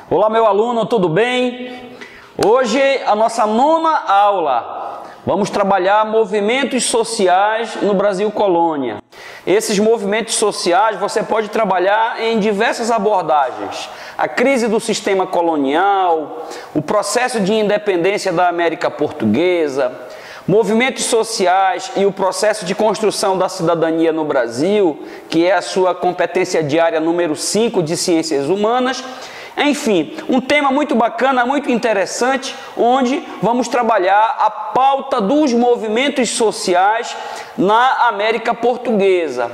Olá, meu aluno, tudo bem? Hoje a nossa nona aula. Vamos trabalhar movimentos sociais no Brasil colônia. Esses movimentos sociais você pode trabalhar em diversas abordagens. A crise do sistema colonial, o processo de independência da América Portuguesa, movimentos sociais e o processo de construção da cidadania no Brasil, que é a sua competência diária número 5 de Ciências Humanas. Enfim, um tema muito bacana, muito interessante, onde vamos trabalhar a pauta dos movimentos sociais na América Portuguesa.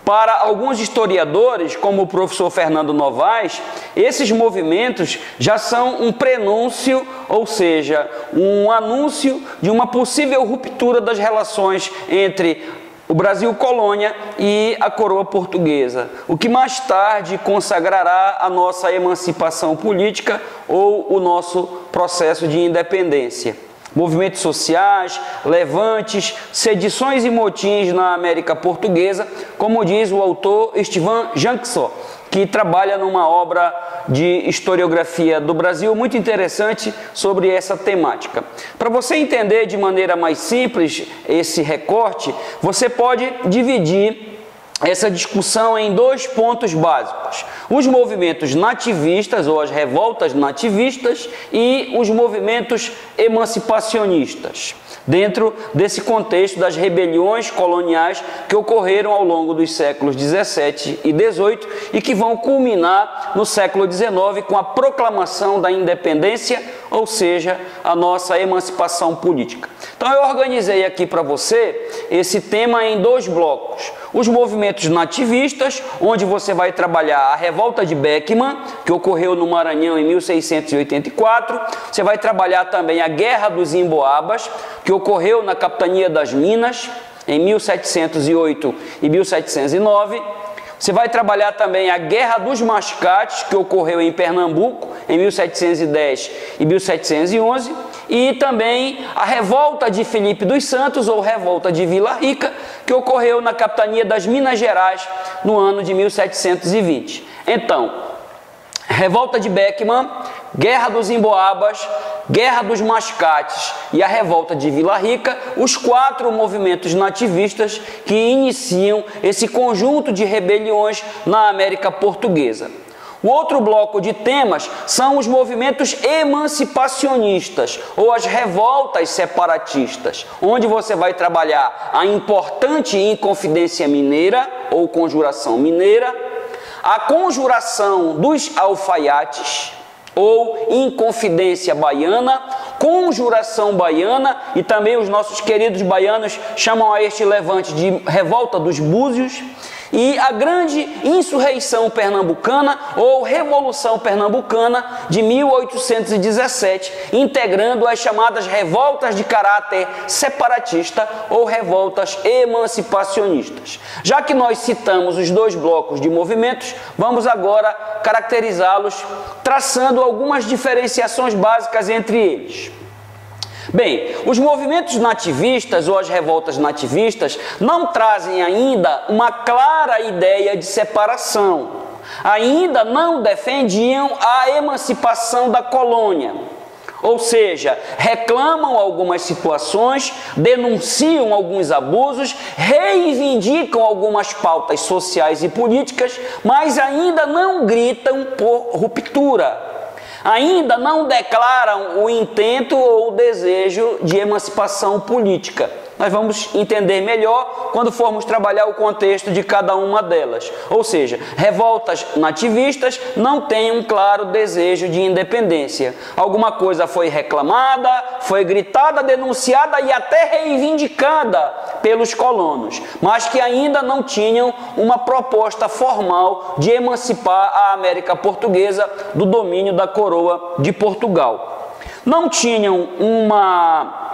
Para alguns historiadores, como o professor Fernando Novaes, esses movimentos já são um prenúncio, ou seja, um anúncio de uma possível ruptura das relações entre o Brasil colônia e a coroa portuguesa, o que mais tarde consagrará a nossa emancipação política ou o nosso processo de independência. Movimentos sociais, levantes, sedições e motins na América Portuguesa, como diz o autor Esteban Jansson, que trabalha numa obra de historiografia do Brasil muito interessante sobre essa temática. Para você entender de maneira mais simples esse recorte, você pode dividir essa discussão em dois pontos básicos: os movimentos nativistas ou as revoltas nativistas e os movimentos emancipacionistas, dentro desse contexto das rebeliões coloniais que ocorreram ao longo dos séculos 17 e 18 e que vão culminar no século 19 com a proclamação da independência, ou seja, a nossa emancipação política. Então eu organizei aqui para você esse tema em dois blocos: os movimentos nativistas, onde você vai trabalhar a revolta de Beckman, que ocorreu no Maranhão em 1684, você vai trabalhar também a Guerra dos Emboabas, que ocorreu na Capitania das Minas em 1708 e 1709, você vai trabalhar também a Guerra dos Mascates, que ocorreu em Pernambuco em 1710 e 1711, e também a Revolta de Filipe dos Santos, ou Revolta de Vila Rica, que ocorreu na Capitania das Minas Gerais no ano de 1720. Então, Revolta de Beckman, Guerra dos Emboabas, Guerra dos Mascates e a Revolta de Vila Rica, os quatro movimentos nativistas que iniciam esse conjunto de rebeliões na América Portuguesa. O outro bloco de temas são os movimentos emancipacionistas ou as revoltas separatistas, onde você vai trabalhar a importante Inconfidência Mineira ou Conjuração Mineira, a Conjuração dos Alfaiates ou Inconfidência Baiana, Conjuração Baiana, e também os nossos queridos baianos chamam a este levante de Revolta dos Búzios, e a grande insurreição pernambucana ou Revolução Pernambucana de 1817, integrando as chamadas revoltas de caráter separatista ou revoltas emancipacionistas. Já que nós citamos os dois blocos de movimentos, vamos agora caracterizá-los traçando algumas diferenciações básicas entre eles. Bem, os movimentos nativistas ou as revoltas nativistas não trazem ainda uma clara ideia de separação. Ainda não defendiam a emancipação da colônia. Ou seja, reclamam algumas situações, denunciam alguns abusos, reivindicam algumas pautas sociais e políticas, mas ainda não gritam por ruptura. Ainda não declaram o intento ou o desejo de emancipação política. Nós vamos entender melhor quando formos trabalhar o contexto de cada uma delas. Ou seja, revoltas nativistas não têm um claro desejo de independência. Alguma coisa foi reclamada, foi gritada, denunciada e até reivindicada pelos colonos, mas que ainda não tinham uma proposta formal de emancipar a América Portuguesa do domínio da coroa de Portugal. Não tinham uma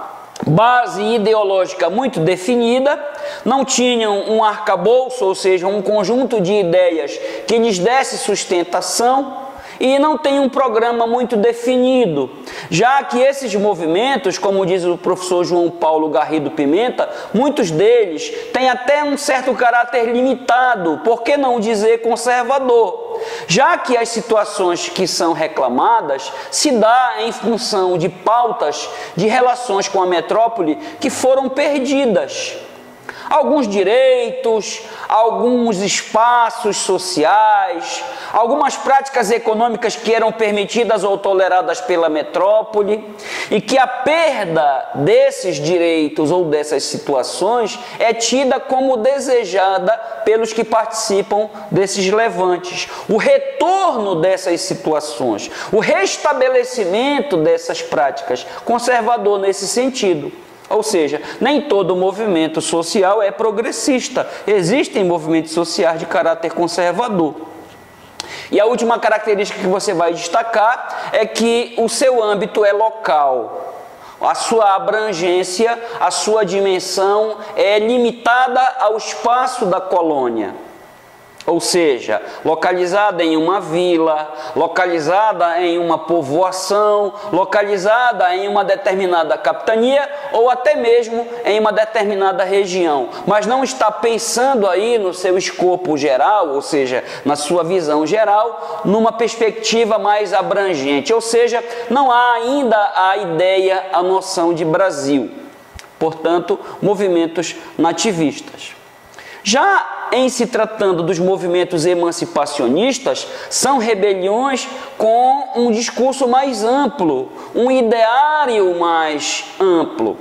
base ideológica muito definida, não tinham um arcabouço, ou seja, um conjunto de ideias que lhes desse sustentação, e não tem um programa muito definido, já que esses movimentos, como diz o professor João Paulo Garrido Pimenta, muitos deles têm até um certo caráter limitado, por que não dizer conservador? já que as situações que são reclamadas se dá em função de pautas de relações com a metrópole que foram perdidas. Alguns direitos, alguns espaços sociais, algumas práticas econômicas que eram permitidas ou toleradas pela metrópole, e que a perda desses direitos ou dessas situações é tida como desejada pelos que participam desses levantes. O retorno dessas situações, o restabelecimento dessas práticas conservador nesse sentido. Ou seja, nem todo movimento social é progressista. Existem movimentos sociais de caráter conservador. E a última característica que você vai destacar é que o seu âmbito é local. A sua abrangência, a sua dimensão é limitada ao espaço da colônia. Ou seja, localizada em uma vila, localizada em uma povoação, localizada em uma determinada capitania ou até mesmo em uma determinada região, mas não está pensando aí no seu escopo geral, ou seja, na sua visão geral, numa perspectiva mais abrangente, ou seja, não há ainda a ideia, a noção de Brasil, portanto, movimentos nativistas. Já em se tratando dos movimentos emancipacionistas, são rebeliões com um discurso mais amplo, um ideário mais amplo,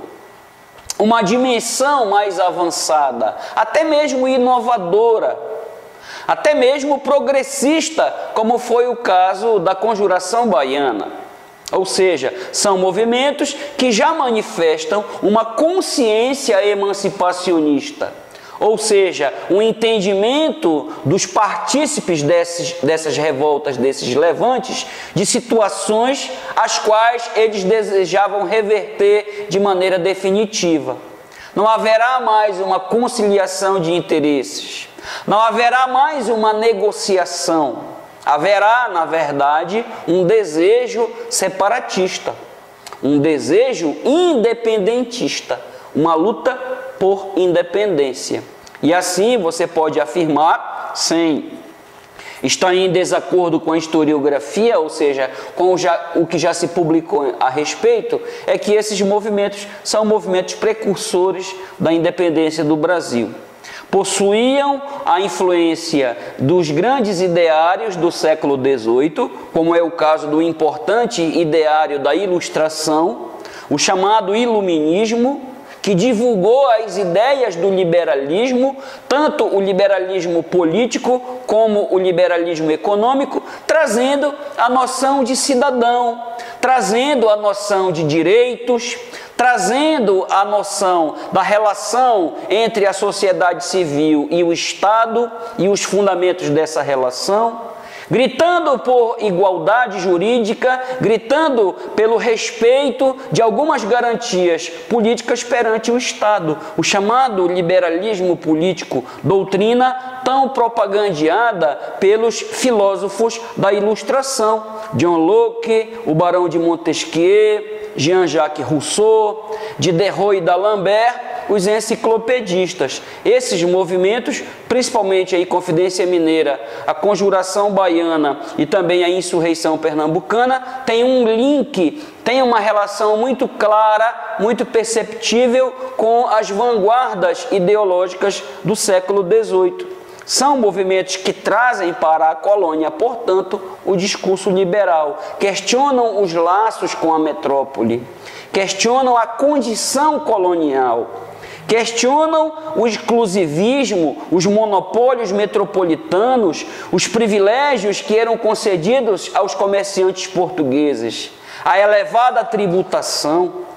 uma dimensão mais avançada, até mesmo inovadora, até mesmo progressista, como foi o caso da Conjuração Baiana. Ou seja, são movimentos que já manifestam uma consciência emancipacionista. Ou seja, um entendimento dos partícipes dessas revoltas, desses levantes, de situações as quais eles desejavam reverter de maneira definitiva. Não haverá mais uma conciliação de interesses, não haverá mais uma negociação, haverá, na verdade, um desejo separatista, um desejo independentista, uma luta por independência. E assim você pode afirmar, sem estar em desacordo com a historiografia, ou seja, com o que já se publicou a respeito, é que esses movimentos são movimentos precursores da independência do Brasil. Possuíam a influência dos grandes ideários do século XVIII, como é o caso do importante ideário da Ilustração, o chamado Iluminismo, que divulgou as ideias do liberalismo, tanto o liberalismo político como o liberalismo econômico, trazendo a noção de cidadão, trazendo a noção de direitos, trazendo a noção da relação entre a sociedade civil e o Estado e os fundamentos dessa relação, gritando por igualdade jurídica, gritando pelo respeito de algumas garantias políticas perante o Estado, o chamado liberalismo político, doutrina tão propagandeada pelos filósofos da Ilustração, John Locke, o Barão de Montesquieu, Jean-Jacques Rousseau, Diderot e d'Alembert, os enciclopedistas. Esses movimentos, principalmente a Inconfidência Mineira, a Conjuração Baiana e também a Insurreição Pernambucana, têm um link, têm uma relação muito clara, muito perceptível com as vanguardas ideológicas do século XVIII. São movimentos que trazem para a colônia, portanto, o discurso liberal, questionam os laços com a metrópole, questionam a condição colonial, questionam o exclusivismo, os monopólios metropolitanos, os privilégios que eram concedidos aos comerciantes portugueses, a elevada tributação,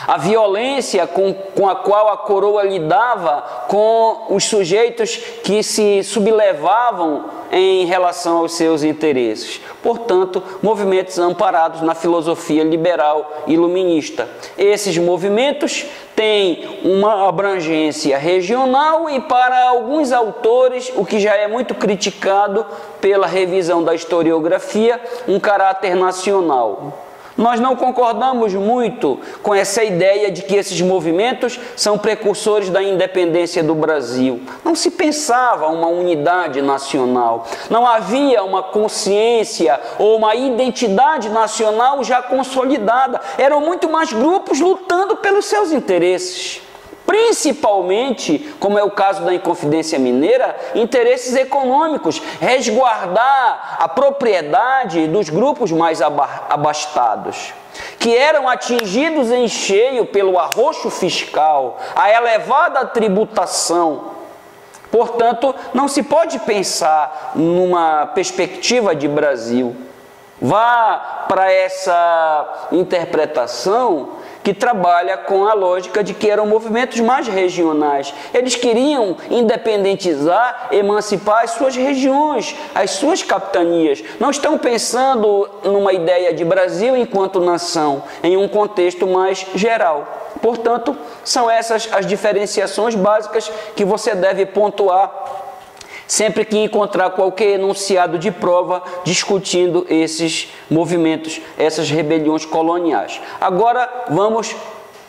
a violência com a qual a coroa lidava com os sujeitos que se sublevavam em relação aos seus interesses. Portanto, movimentos amparados na filosofia liberal iluminista. Esses movimentos têm uma abrangência regional e, para alguns autores, o que já é muito criticado pela revisão da historiografia, um caráter nacional. Nós não concordamos muito com essa ideia de que esses movimentos são precursores da independência do Brasil. Não se pensava uma unidade nacional, não havia uma consciência ou uma identidade nacional já consolidada. Eram muito mais grupos lutando pelos seus interesses. Principalmente, como é o caso da Inconfidência Mineira, interesses econômicos, resguardar a propriedade dos grupos mais abastados, que eram atingidos em cheio pelo arroxo fiscal, a elevada tributação. Portanto, não se pode pensar numa perspectiva de Brasil. Vá para essa interpretação que trabalha com a lógica de que eram movimentos mais regionais. Eles queriam independentizar, emancipar as suas regiões, as suas capitanias. Não estão pensando numa ideia de Brasil enquanto nação, em um contexto mais geral. Portanto, são essas as diferenciações básicas que você deve pontuar sempre que encontrar qualquer enunciado de prova discutindo esses movimentos, essas rebeliões coloniais. Agora vamos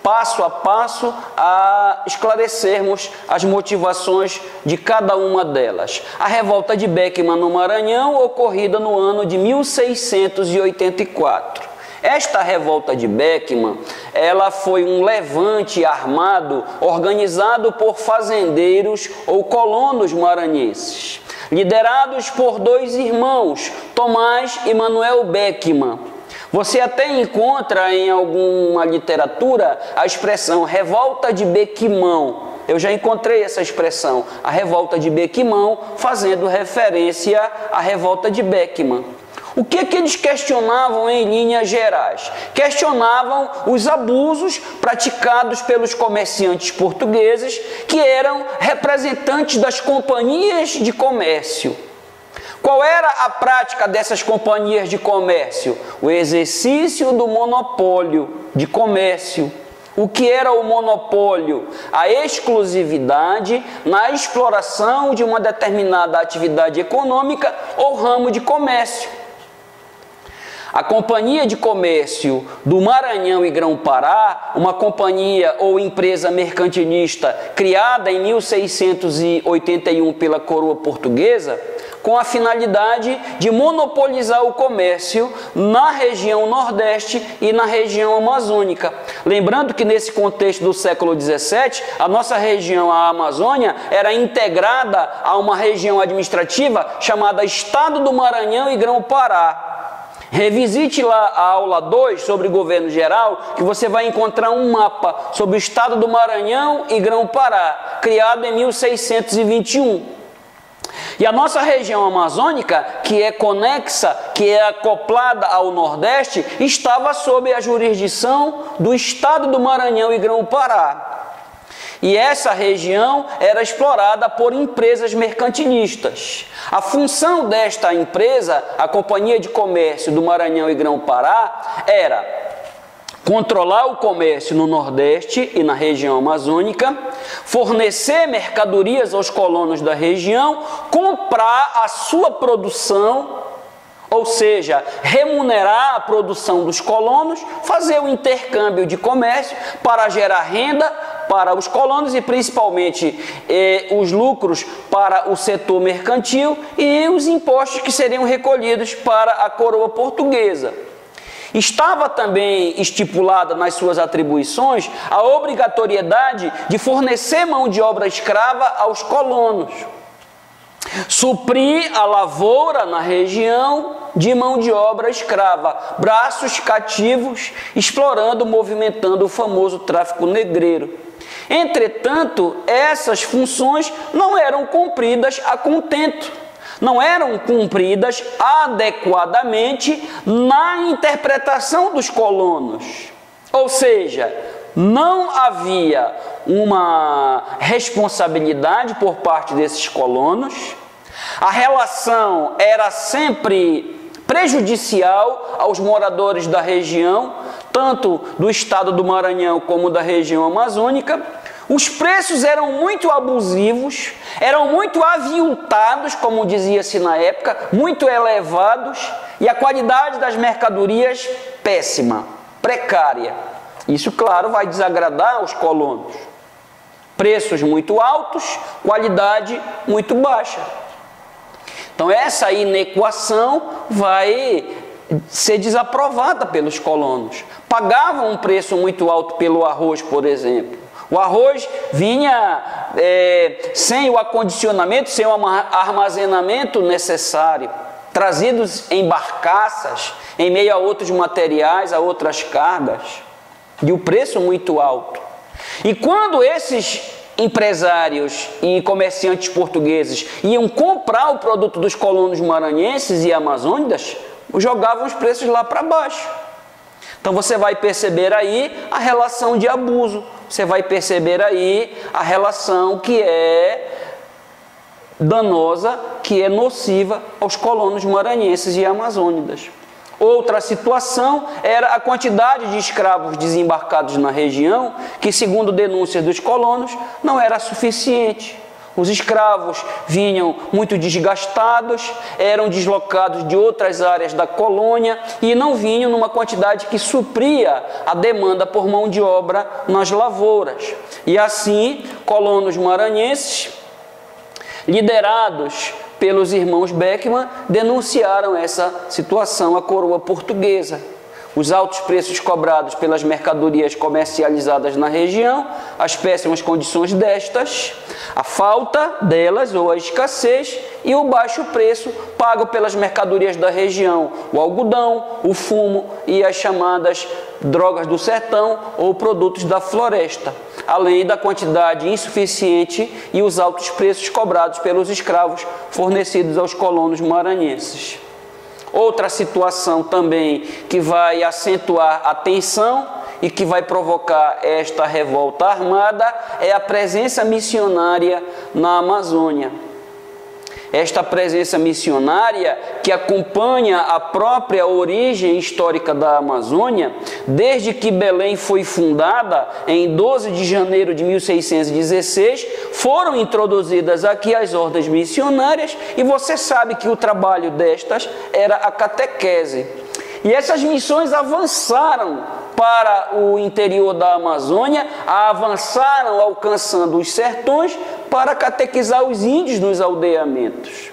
passo a passo a esclarecermos as motivações de cada uma delas. A revolta de Beckman no Maranhão, ocorrida no ano de 1684. Esta revolta de Beckman, ela foi um levante armado organizado por fazendeiros ou colonos maranhenses, liderados por dois irmãos, Tomás e Manuel Beckman. Você até encontra em alguma literatura a expressão revolta de Bequimão. Eu já encontrei essa expressão, a revolta de Bequimão, fazendo referência à revolta de Beckman. O que eles questionavam em linhas gerais? Questionavam os abusos praticados pelos comerciantes portugueses, que eram representantes das companhias de comércio. Qual era a prática dessas companhias de comércio? O exercício do monopólio de comércio. O que era o monopólio? A exclusividade na exploração de uma determinada atividade econômica ou ramo de comércio. A Companhia de Comércio do Maranhão e Grão-Pará, uma companhia ou empresa mercantilista criada em 1681 pela coroa portuguesa, com a finalidade de monopolizar o comércio na região Nordeste e na região amazônica. Lembrando que nesse contexto do século XVII, a nossa região, a Amazônia, era integrada a uma região administrativa chamada Estado do Maranhão e Grão-Pará. Revisite lá a aula 2 sobre governo geral, que você vai encontrar um mapa sobre o estado do Maranhão e Grão-Pará, criado em 1621. E a nossa região amazônica, que é conexa, que é acoplada ao Nordeste, estava sob a jurisdição do estado do Maranhão e Grão-Pará. E essa região era explorada por empresas mercantilistas. A função desta empresa, a Companhia de Comércio do Maranhão e Grão-Pará, era controlar o comércio no Nordeste e na região amazônica, fornecer mercadorias aos colonos da região, comprar a sua produção, ou seja, remunerar a produção dos colonos, fazer o intercâmbio de comércio para gerar renda para os colonos e principalmente os lucros para o setor mercantil e os impostos que seriam recolhidos para a coroa portuguesa. Estava também estipulada nas suas atribuições a obrigatoriedade de fornecer mão de obra escrava aos colonos, suprir a lavoura na região de mão de obra escrava, braços cativos, explorando, movimentando o famoso tráfico negreiro. Entretanto, essas funções não eram cumpridas a contento, não eram cumpridas adequadamente na interpretação dos colonos. Ou seja, não havia uma responsabilidade por parte desses colonos, a relação era sempre prejudicial aos moradores da região, tanto do estado do Maranhão como da região amazônica. Os preços eram muito abusivos, eram muito aviltados, como dizia-se na época, muito elevados, e a qualidade das mercadorias péssima, precária. Isso, claro, vai desagradar aos colonos. Preços muito altos, qualidade muito baixa. Então essa inequação vai ser desaprovada pelos colonos. Pagavam um preço muito alto pelo arroz, por exemplo. O arroz vinha sem o acondicionamento, sem o armazenamento necessário, trazidos em barcaças, em meio a outros materiais, a outras cargas, de um preço muito alto. E quando esses empresários e comerciantes portugueses iam comprar o produto dos colonos maranhenses e amazônicos, jogavam os preços lá para baixo. Então você vai perceber aí a relação de abuso, você vai perceber aí a relação que é danosa, que é nociva aos colonos maranhenses e amazônicos. Outra situação era a quantidade de escravos desembarcados na região, que, segundo denúncias dos colonos, não era suficiente. Os escravos vinham muito desgastados, eram deslocados de outras áreas da colônia e não vinham numa quantidade que supria a demanda por mão de obra nas lavouras. E assim, colonos maranhenses, liderados pelos irmãos Beckman, denunciaram essa situação à coroa portuguesa. Os altos preços cobrados pelas mercadorias comercializadas na região, as péssimas condições destas, a falta delas ou a escassez e o baixo preço pago pelas mercadorias da região, o algodão, o fumo e as chamadas drogas do sertão ou produtos da floresta, além da quantidade insuficiente e os altos preços cobrados pelos escravos fornecidos aos colonos maranhenses. Outra situação também que vai acentuar a tensão e que vai provocar esta revolta armada é a presença missionária na Amazônia. Esta presença missionária que acompanha a própria origem histórica da Amazônia, desde que Belém foi fundada em 12 de janeiro de 1616, foram introduzidas aqui as ordens missionárias e você sabe que o trabalho destas era a catequese. E essas missões avançaram para o interior da Amazônia, avançaram alcançando os sertões para catequizar os índios nos aldeamentos.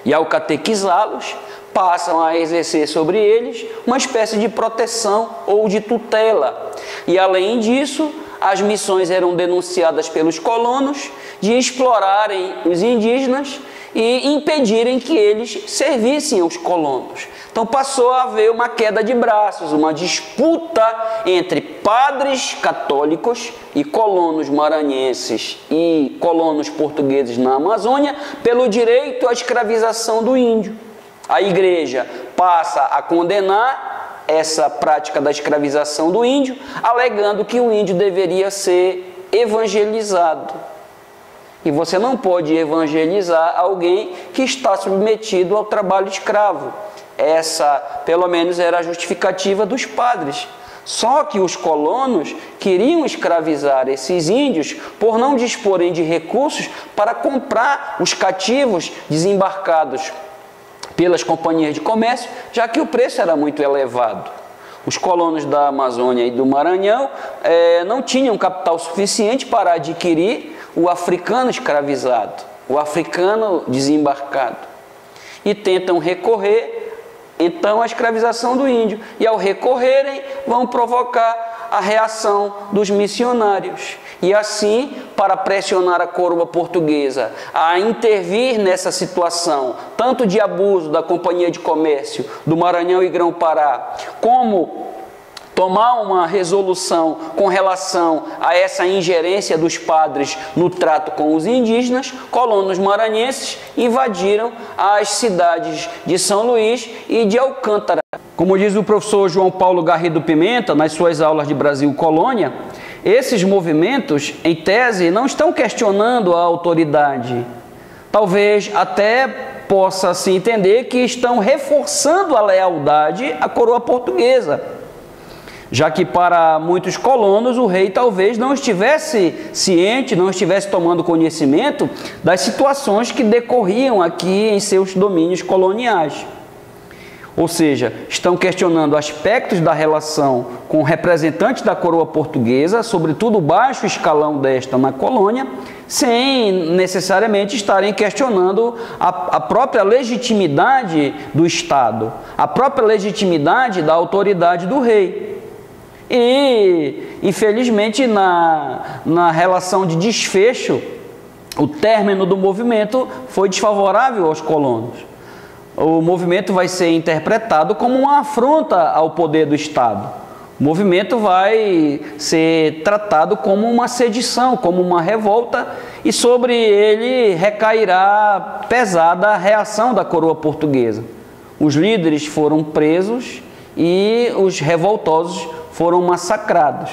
E ao catequizá-los, passam a exercer sobre eles uma espécie de proteção ou de tutela. E além disso, as missões eram denunciadas pelos colonos de explorarem os indígenas e impedirem que eles servissem aos colonos. Então passou a haver uma queda de braços, uma disputa entre padres católicos e colonos maranhenses e colonos portugueses na Amazônia pelo direito à escravização do índio. A igreja passa a condenar essa prática da escravização do índio, alegando que o índio deveria ser evangelizado. E você não pode evangelizar alguém que está submetido ao trabalho escravo. Essa, pelo menos, era a justificativa dos padres. Só que os colonos queriam escravizar esses índios por não disporem de recursos para comprar os cativos desembarcados pelas companhias de comércio, já que o preço era muito elevado. Os colonos da Amazônia e do Maranhão não tinham capital suficiente para adquirir o africano escravizado, o africano desembarcado. E tentam recorrer, então, à escravização do índio. E ao recorrerem, vão provocar a reação dos missionários. E assim, para pressionar a coroa portuguesa a intervir nessa situação, tanto de abuso da Companhia de Comércio do Maranhão e Grão-Pará, como tomar uma resolução com relação a essa ingerência dos padres no trato com os indígenas, colonos maranhenses invadiram as cidades de São Luís e de Alcântara. Como diz o professor João Paulo Garrido Pimenta, nas suas aulas de Brasil Colônia, esses movimentos, em tese, não estão questionando a autoridade. Talvez até possa se entender que estão reforçando a lealdade à coroa portuguesa, já que para muitos colonos o rei talvez não estivesse ciente, não estivesse tomando conhecimento das situações que decorriam aqui em seus domínios coloniais. ou seja, estão questionando aspectos da relação com representantes da coroa portuguesa, sobretudo o baixo escalão desta na colônia, sem necessariamente estarem questionando a própria legitimidade do Estado, a própria legitimidade da autoridade do rei. E, infelizmente, na relação de desfecho, o término do movimento foi desfavorável aos colonos. O movimento vai ser interpretado como uma afronta ao poder do Estado. O movimento vai ser tratado como uma sedição, como uma revolta, e sobre ele recairá pesada a reação da coroa portuguesa. Os líderes foram presos e os revoltosos foram massacrados,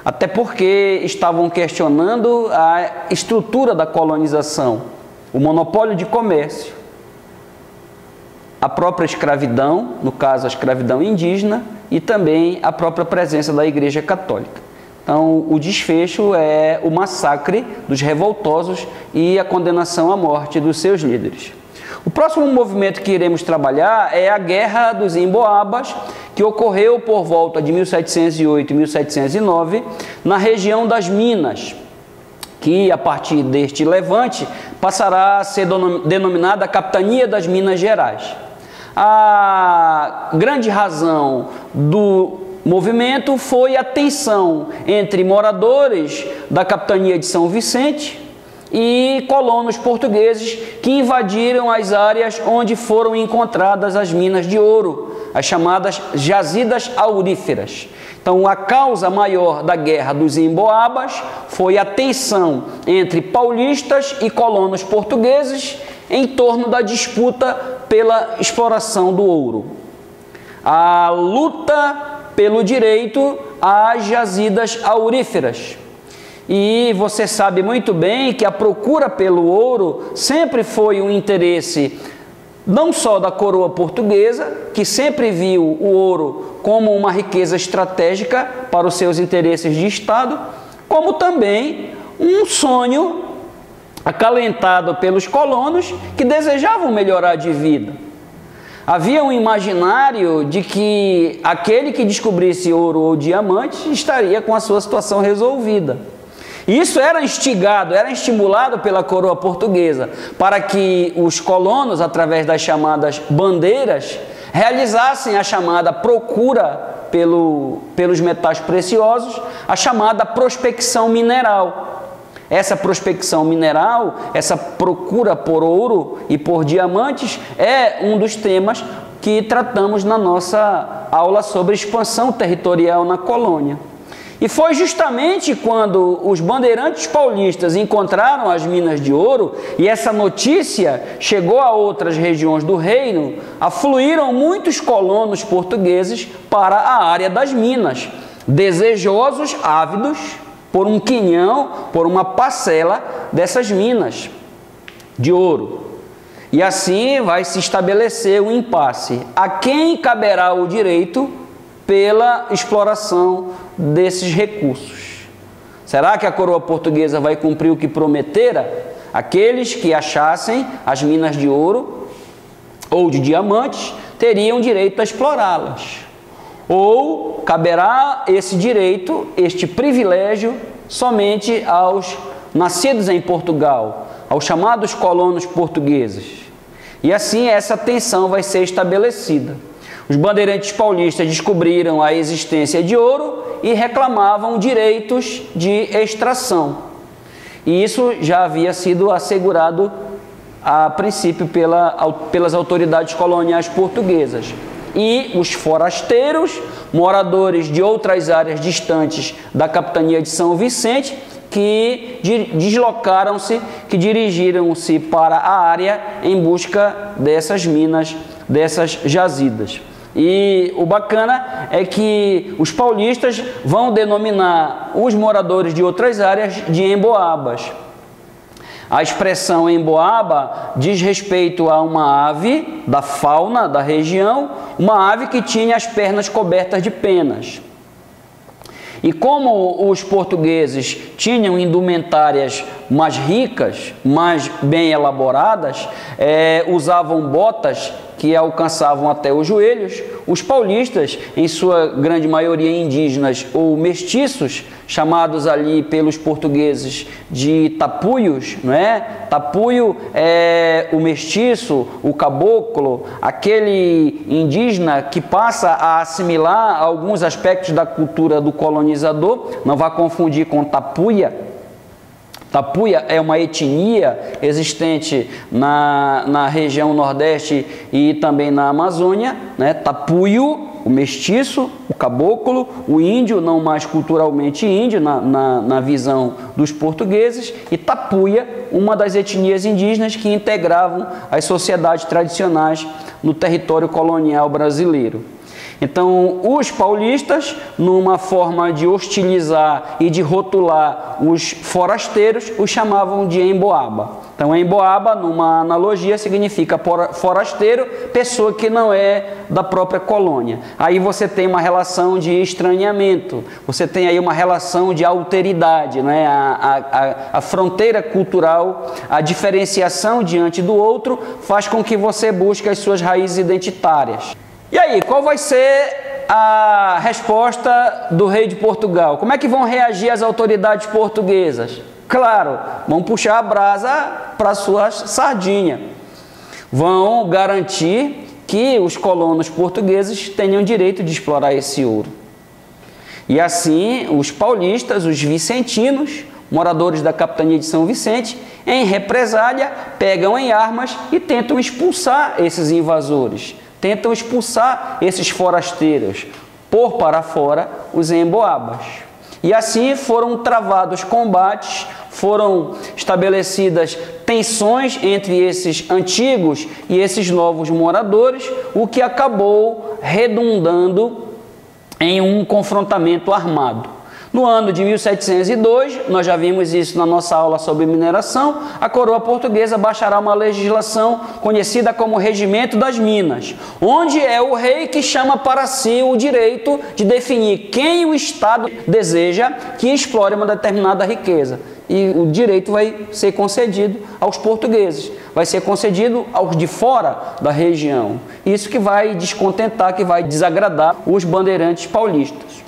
até porque estavam questionando a estrutura da colonização, o monopólio de comércio, a própria escravidão, no caso a escravidão indígena, e também a própria presença da Igreja Católica. Então, o desfecho é o massacre dos revoltosos e a condenação à morte dos seus líderes. O próximo movimento que iremos trabalhar é a Guerra dos Emboabas, que ocorreu por volta de 1708 e 1709, na região das Minas, que a partir deste levante passará a ser denominada Capitania das Minas Gerais. A grande razão do movimento foi a tensão entre moradores da capitania de São Vicente e colonos portugueses que invadiram as áreas onde foram encontradas as minas de ouro, as chamadas jazidas auríferas. Então, a causa maior da Guerra dos Emboabas foi a tensão entre paulistas e colonos portugueses em torno da disputa pela exploração do ouro. A luta pelo direito às jazidas auríferas. E você sabe muito bem que a procura pelo ouro sempre foi um interesse não só da coroa portuguesa, que sempre viu o ouro como uma riqueza estratégica para os seus interesses de Estado, como também um sonho acalentado pelos colonos que desejavam melhorar de vida. Havia um imaginário de que aquele que descobrisse ouro ou diamante estaria com a sua situação resolvida. Isso era instigado, era estimulado pela coroa portuguesa, para que os colonos, através das chamadas bandeiras, realizassem a chamada procura pelos metais preciosos, a chamada prospecção mineral. Essa prospecção mineral, essa procura por ouro e por diamantes, é um dos temas que tratamos na nossa aula sobre expansão territorial na colônia. E foi justamente quando os bandeirantes paulistas encontraram as minas de ouro e essa notícia chegou a outras regiões do reino, afluíram muitos colonos portugueses para a área das minas, desejosos, ávidos, por um quinhão, por uma parcela dessas minas de ouro. E assim vai se estabelecer um impasse. A quem caberá o direito pela exploração desses recursos? Será que a coroa portuguesa vai cumprir o que prometera? Aqueles que achassem as minas de ouro ou de diamantes teriam direito a explorá-las. Ou caberá esse direito, este privilégio, somente aos nascidos em Portugal, aos chamados colonos portugueses. E assim essa tensão vai ser estabelecida. Os bandeirantes paulistas descobriram a existência de ouro e reclamavam direitos de extração. E isso já havia sido assegurado a princípio pelas autoridades coloniais portuguesas. E os forasteiros, moradores de outras áreas distantes da capitania de São Vicente, que deslocaram-se, que dirigiram-se para a área em busca dessas minas, dessas jazidas. E o bacana é que os paulistas vão denominar os moradores de outras áreas de emboabas. A expressão emboaba diz respeito a uma ave da fauna da região, uma ave que tinha as pernas cobertas de penas. E como os portugueses tinham indumentárias mais ricas, mais bem elaboradas, usavam botas que alcançavam até os joelhos. Os paulistas, em sua grande maioria indígenas ou mestiços, chamados ali pelos portugueses de tapuios, não é? Tapuio é o mestiço, o caboclo, aquele indígena que passa a assimilar alguns aspectos da cultura do colonizador. Não vá confundir com tapuia. Tapuia é uma etnia existente na região Nordeste e também na Amazônia, né? Tapuio, o mestiço, o caboclo, o índio, não mais culturalmente índio na visão dos portugueses, e tapuia, uma das etnias indígenas que integravam as sociedades tradicionais no território colonial brasileiro. Então, os paulistas, numa forma de hostilizar e de rotular os forasteiros, os chamavam de emboaba. Então, emboaba, numa analogia, significa forasteiro, pessoa que não é da própria colônia. Aí você tem uma relação de estranhamento, você tem aí uma relação de alteridade, né? A fronteira cultural, a diferenciação diante do outro, faz com que você busque as suas raízes identitárias. E aí, qual vai ser a resposta do rei de Portugal? Como é que vão reagir as autoridades portuguesas? Claro, vão puxar a brasa para suas sardinhas. Vão garantir que os colonos portugueses tenham direito de explorar esse ouro. E assim, os paulistas, os vicentinos, moradores da capitania de São Vicente, em represália, pegam em armas e tentam expulsar esses invasores. Tentam expulsar esses forasteiros, pôr para fora os emboabas. E assim foram travados combates, foram estabelecidas tensões entre esses antigos e esses novos moradores, o que acabou redundando em um confrontamento armado. No ano de 1702, nós já vimos isso na nossa aula sobre mineração, a coroa portuguesa baixará uma legislação conhecida como Regimento das Minas, onde é o rei que chama para si o direito de definir quem o Estado deseja que explore uma determinada riqueza. E o direito vai ser concedido aos portugueses, vai ser concedido aos de fora da região. Isso que vai descontentar, que vai desagradar os bandeirantes paulistas.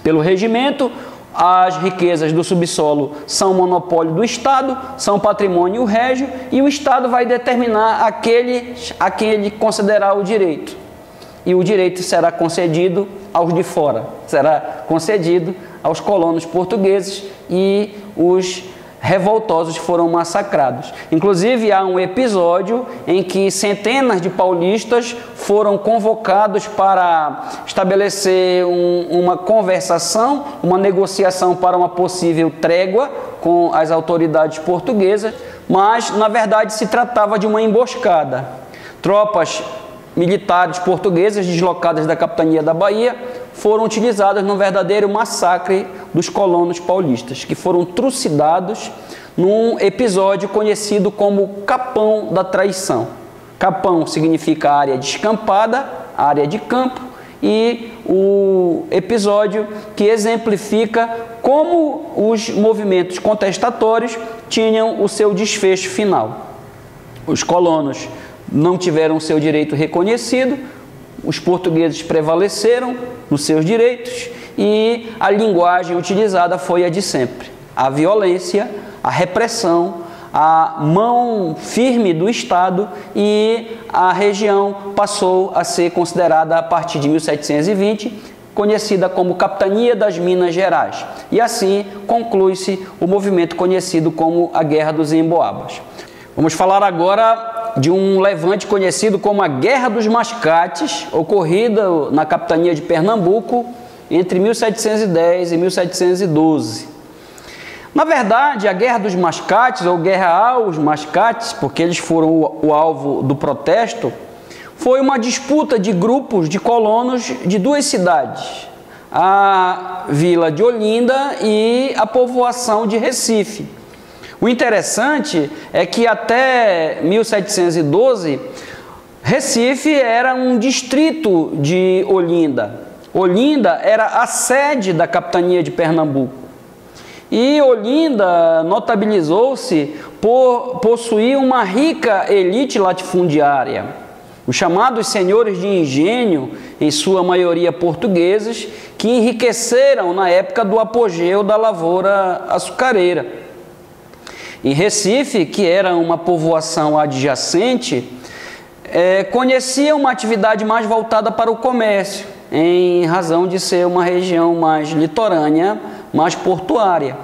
Pelo regimento, as riquezas do subsolo são monopólio do Estado, são patrimônio régio, e o Estado vai determinar aquele a quem ele considerar o direito. E o direito será concedido aos de fora, será concedido aos colonos portugueses, e os revoltosos foram massacrados. Inclusive, há um episódio em que centenas de paulistas foram convocados para estabelecer uma conversação, uma negociação para uma possível trégua com as autoridades portuguesas, mas, na verdade, se tratava de uma emboscada. Tropas militares portuguesas deslocadas da capitania da Bahia foram utilizadas num verdadeiro massacre dos colonos paulistas, que foram trucidados num episódio conhecido como Capão da Traição. Capão significa área descampada, área de campo, e o episódio que exemplifica como os movimentos contestatórios tinham o seu desfecho final. Os colonos não tiveram o seu direito reconhecido, os portugueses prevaleceram nos seus direitos e a linguagem utilizada foi a de sempre. A violência, a repressão, a mão firme do Estado, e a região passou a ser considerada, a partir de 1720, conhecida como Capitania das Minas Gerais. E assim conclui-se o movimento conhecido como a Guerra dos Emboabas. Vamos falar agora de um levante conhecido como a Guerra dos Mascates, ocorrida na capitania de Pernambuco entre 1710 e 1712. Na verdade, a Guerra dos Mascates, ou Guerra aos Mascates, porque eles foram o alvo do protesto, foi uma disputa de grupos de colonos de duas cidades, a vila de Olinda e a povoação de Recife. O interessante é que até 1712, Recife era um distrito de Olinda. Olinda era a sede da capitania de Pernambuco. E Olinda notabilizou-se por possuir uma rica elite latifundiária. Os chamados senhores de engenho, em sua maioria portugueses, que enriqueceram na época do apogeu da lavoura açucareira. Em Recife, que era uma povoação adjacente, conhecia uma atividade mais voltada para o comércio, em razão de ser uma região mais litorânea, mais portuária.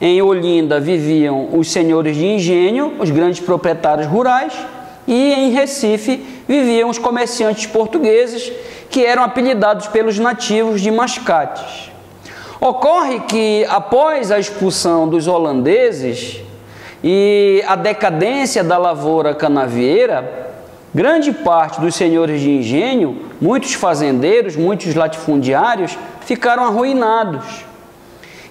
Em Olinda viviam os senhores de engenho, os grandes proprietários rurais, e em Recife viviam os comerciantes portugueses, que eram apelidados pelos nativos de mascates. Ocorre que, após a expulsão dos holandeses e a decadência da lavoura canavieira, grande parte dos senhores de engenho, muitos fazendeiros, muitos latifundiários, ficaram arruinados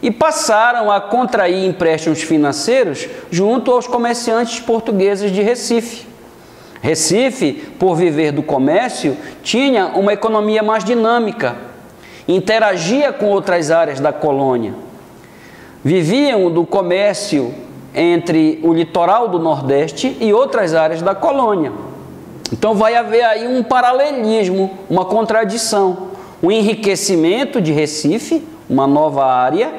e passaram a contrair empréstimos financeiros junto aos comerciantes portugueses de Recife. Recife, por viver do comércio, tinha uma economia mais dinâmica, interagia com outras áreas da colônia. Viviam do comércio entre o litoral do Nordeste e outras áreas da colônia. Então vai haver aí um paralelismo, uma contradição, um enriquecimento de Recife, uma nova área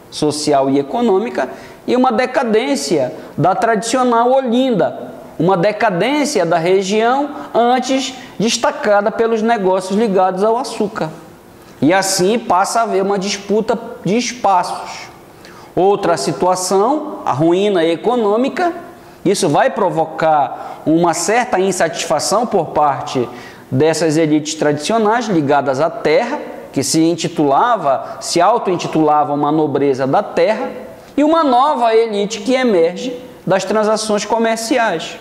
social e econômica, e uma decadência da tradicional Olinda, uma decadência da região antes destacada pelos negócios ligados ao açúcar. E assim passa a haver uma disputa de espaços. Outra situação, a ruína econômica, isso vai provocar uma certa insatisfação por parte dessas elites tradicionais ligadas à terra, que se auto-intitulava uma nobreza da terra, e uma nova elite que emerge das transações comerciais.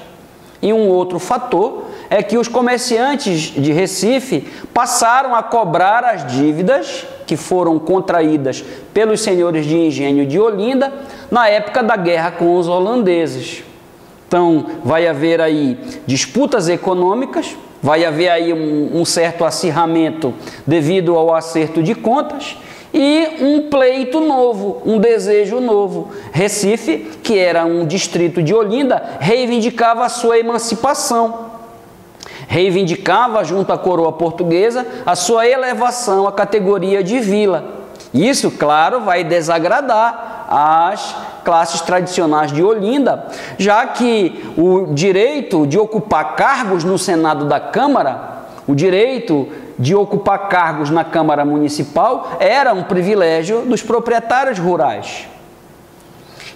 E um outro fator é que os comerciantes de Recife passaram a cobrar as dívidas que foram contraídas pelos senhores de engenho de Olinda na época da guerra com os holandeses. Então, vai haver aí disputas econômicas, vai haver aí um certo acirramento devido ao acerto de contas e um pleito novo, um desejo novo. Recife, que era um distrito de Olinda, reivindicava a sua emancipação, reivindicava junto à coroa portuguesa a sua elevação à categoria de vila. Isso, claro, vai desagradar as classes tradicionais de Olinda, já que o direito de ocupar cargos no Senado da Câmara, o direito de ocupar cargos na Câmara Municipal era um privilégio dos proprietários rurais.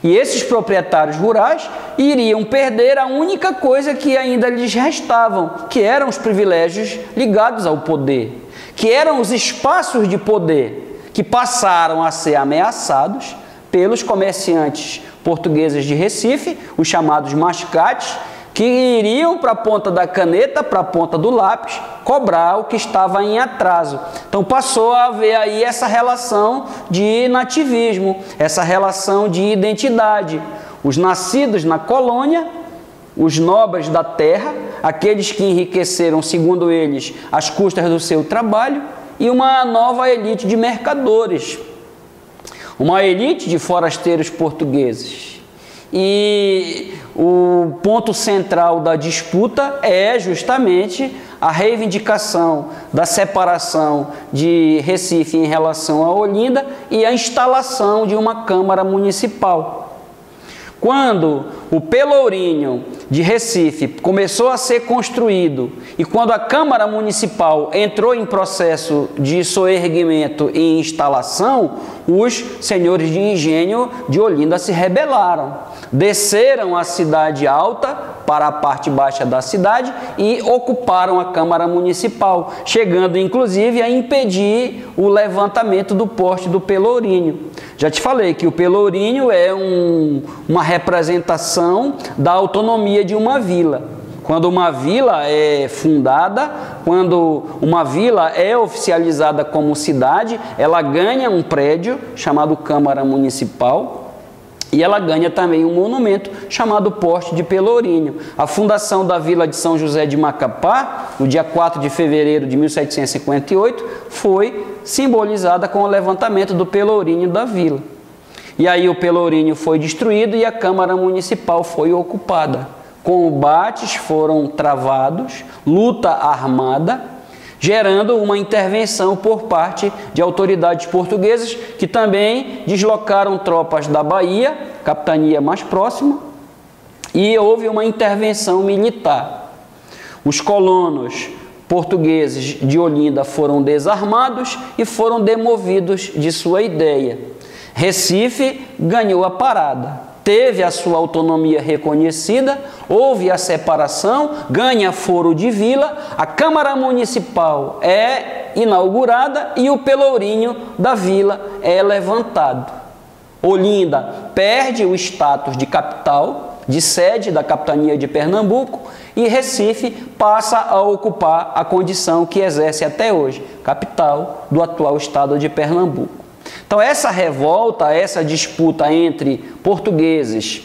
E esses proprietários rurais iriam perder a única coisa que ainda lhes restavam, que eram os privilégios ligados ao poder, que eram os espaços de poder, que passaram a ser ameaçados pelos comerciantes portugueses de Recife, os chamados mascates, que iriam para a ponta da caneta, para a ponta do lápis, cobrar o que estava em atraso. Então passou a haver aí essa relação de nativismo, essa relação de identidade. Os nascidos na colônia, os nobres da terra, aqueles que enriqueceram, segundo eles, às custas do seu trabalho, e uma nova elite de mercadores, uma elite de forasteiros portugueses. E o ponto central da disputa é justamente a reivindicação da separação de Recife em relação a Olinda e a instalação de uma Câmara Municipal. Quando o Pelourinho de Recife começou a ser construído e quando a Câmara Municipal entrou em processo de soerguimento e instalação, os senhores de engenho de Olinda se rebelaram, desceram a cidade alta para a parte baixa da cidade e ocuparam a Câmara Municipal, chegando inclusive a impedir o levantamento do poste do Pelourinho. Já te falei que o Pelourinho é uma representação da autonomia de uma vila. Quando uma vila é fundada, quando uma vila é oficializada como cidade, ela ganha um prédio chamado Câmara Municipal e ela ganha também um monumento chamado Poste de Pelourinho. A fundação da vila de São José de Macapá, no dia 4 de fevereiro de 1758, foi simbolizada com o levantamento do Pelourinho da vila. E aí o Pelourinho foi destruído e a Câmara Municipal foi ocupada. Combates foram travados, luta armada, gerando uma intervenção por parte de autoridades portuguesas que também deslocaram tropas da Bahia, capitania mais próxima, e houve uma intervenção militar. Os colonos portugueses de Olinda foram desarmados e foram demovidos de sua ideia. Recife ganhou a parada, teve a sua autonomia reconhecida, houve a separação, ganha foro de vila, a Câmara Municipal é inaugurada e o Pelourinho da vila é levantado. Olinda perde o status de capital, de sede da capitania de Pernambuco, e Recife passa a ocupar a condição que exerce até hoje, capital do atual estado de Pernambuco. Então essa revolta, essa disputa entre portugueses,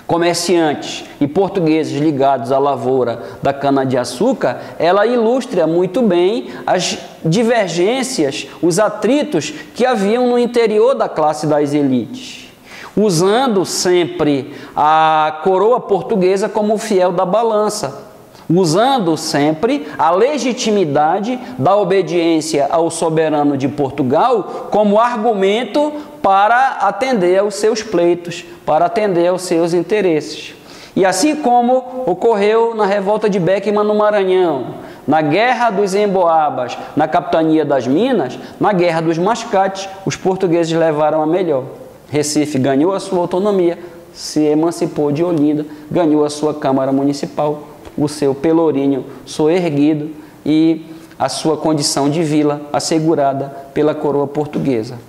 comerciantes e portugueses ligados à lavoura da cana-de-açúcar, ela ilustra muito bem as divergências, os atritos que haviam no interior da classe das elites, usando sempre a coroa portuguesa como fiel da balança, usando sempre a legitimidade da obediência ao soberano de Portugal como argumento para atender aos seus pleitos, para atender aos seus interesses. E assim como ocorreu na revolta de Beckman no Maranhão, na Guerra dos Emboabas, na capitania das Minas, na Guerra dos Mascates, os portugueses levaram a melhor. Recife ganhou a sua autonomia, se emancipou de Olinda, ganhou a sua Câmara Municipal, o seu Pelourinho soerguido e a sua condição de vila assegurada pela coroa portuguesa.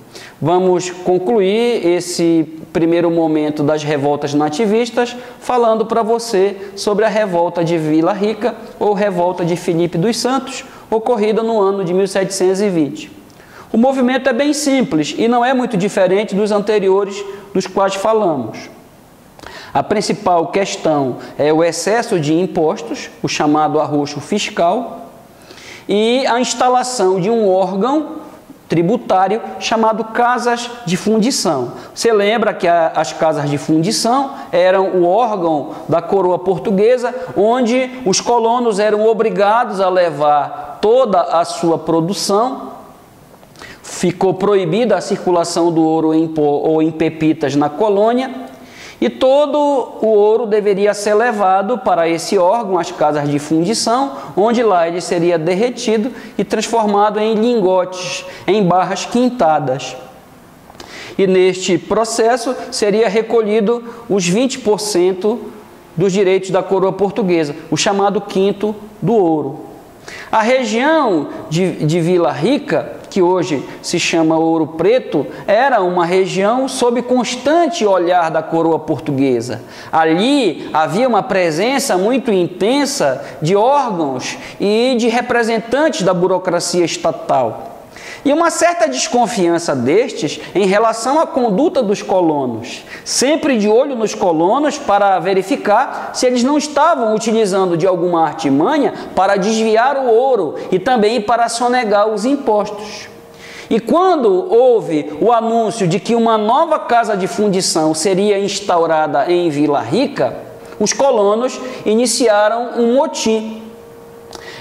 Vamos concluir esse primeiro momento das revoltas nativistas falando para você sobre a revolta de Vila Rica ou revolta de Filipe dos Santos, ocorrida no ano de 1720. O movimento é bem simples e não é muito diferente dos anteriores dos quais falamos. A principal questão é o excesso de impostos, o chamado arroxo fiscal, e a instalação de um órgão tributário chamado casas de fundição. Você lembra que as casas de fundição eram o órgão da coroa portuguesa, onde os colonos eram obrigados a levar toda a sua produção. Ficou proibida a circulação do ouro em pó ou em pepitas na colônia, e todo o ouro deveria ser levado para esse órgão, as casas de fundição, onde lá ele seria derretido e transformado em lingotes, em barras quintadas. E neste processo seria recolhido os 20% dos direitos da coroa portuguesa, o chamado quinto do ouro. A região de Vila Rica, que hoje se chama Ouro Preto, era uma região sob constante olhar da coroa portuguesa. Ali havia uma presença muito intensa de órgãos e de representantes da burocracia estatal. E uma certa desconfiança destes em relação à conduta dos colonos, sempre de olho nos colonos para verificar se eles não estavam utilizando de alguma artimanha para desviar o ouro e também para sonegar os impostos. E quando houve o anúncio de que uma nova casa de fundição seria instaurada em Vila Rica, os colonos iniciaram um motim.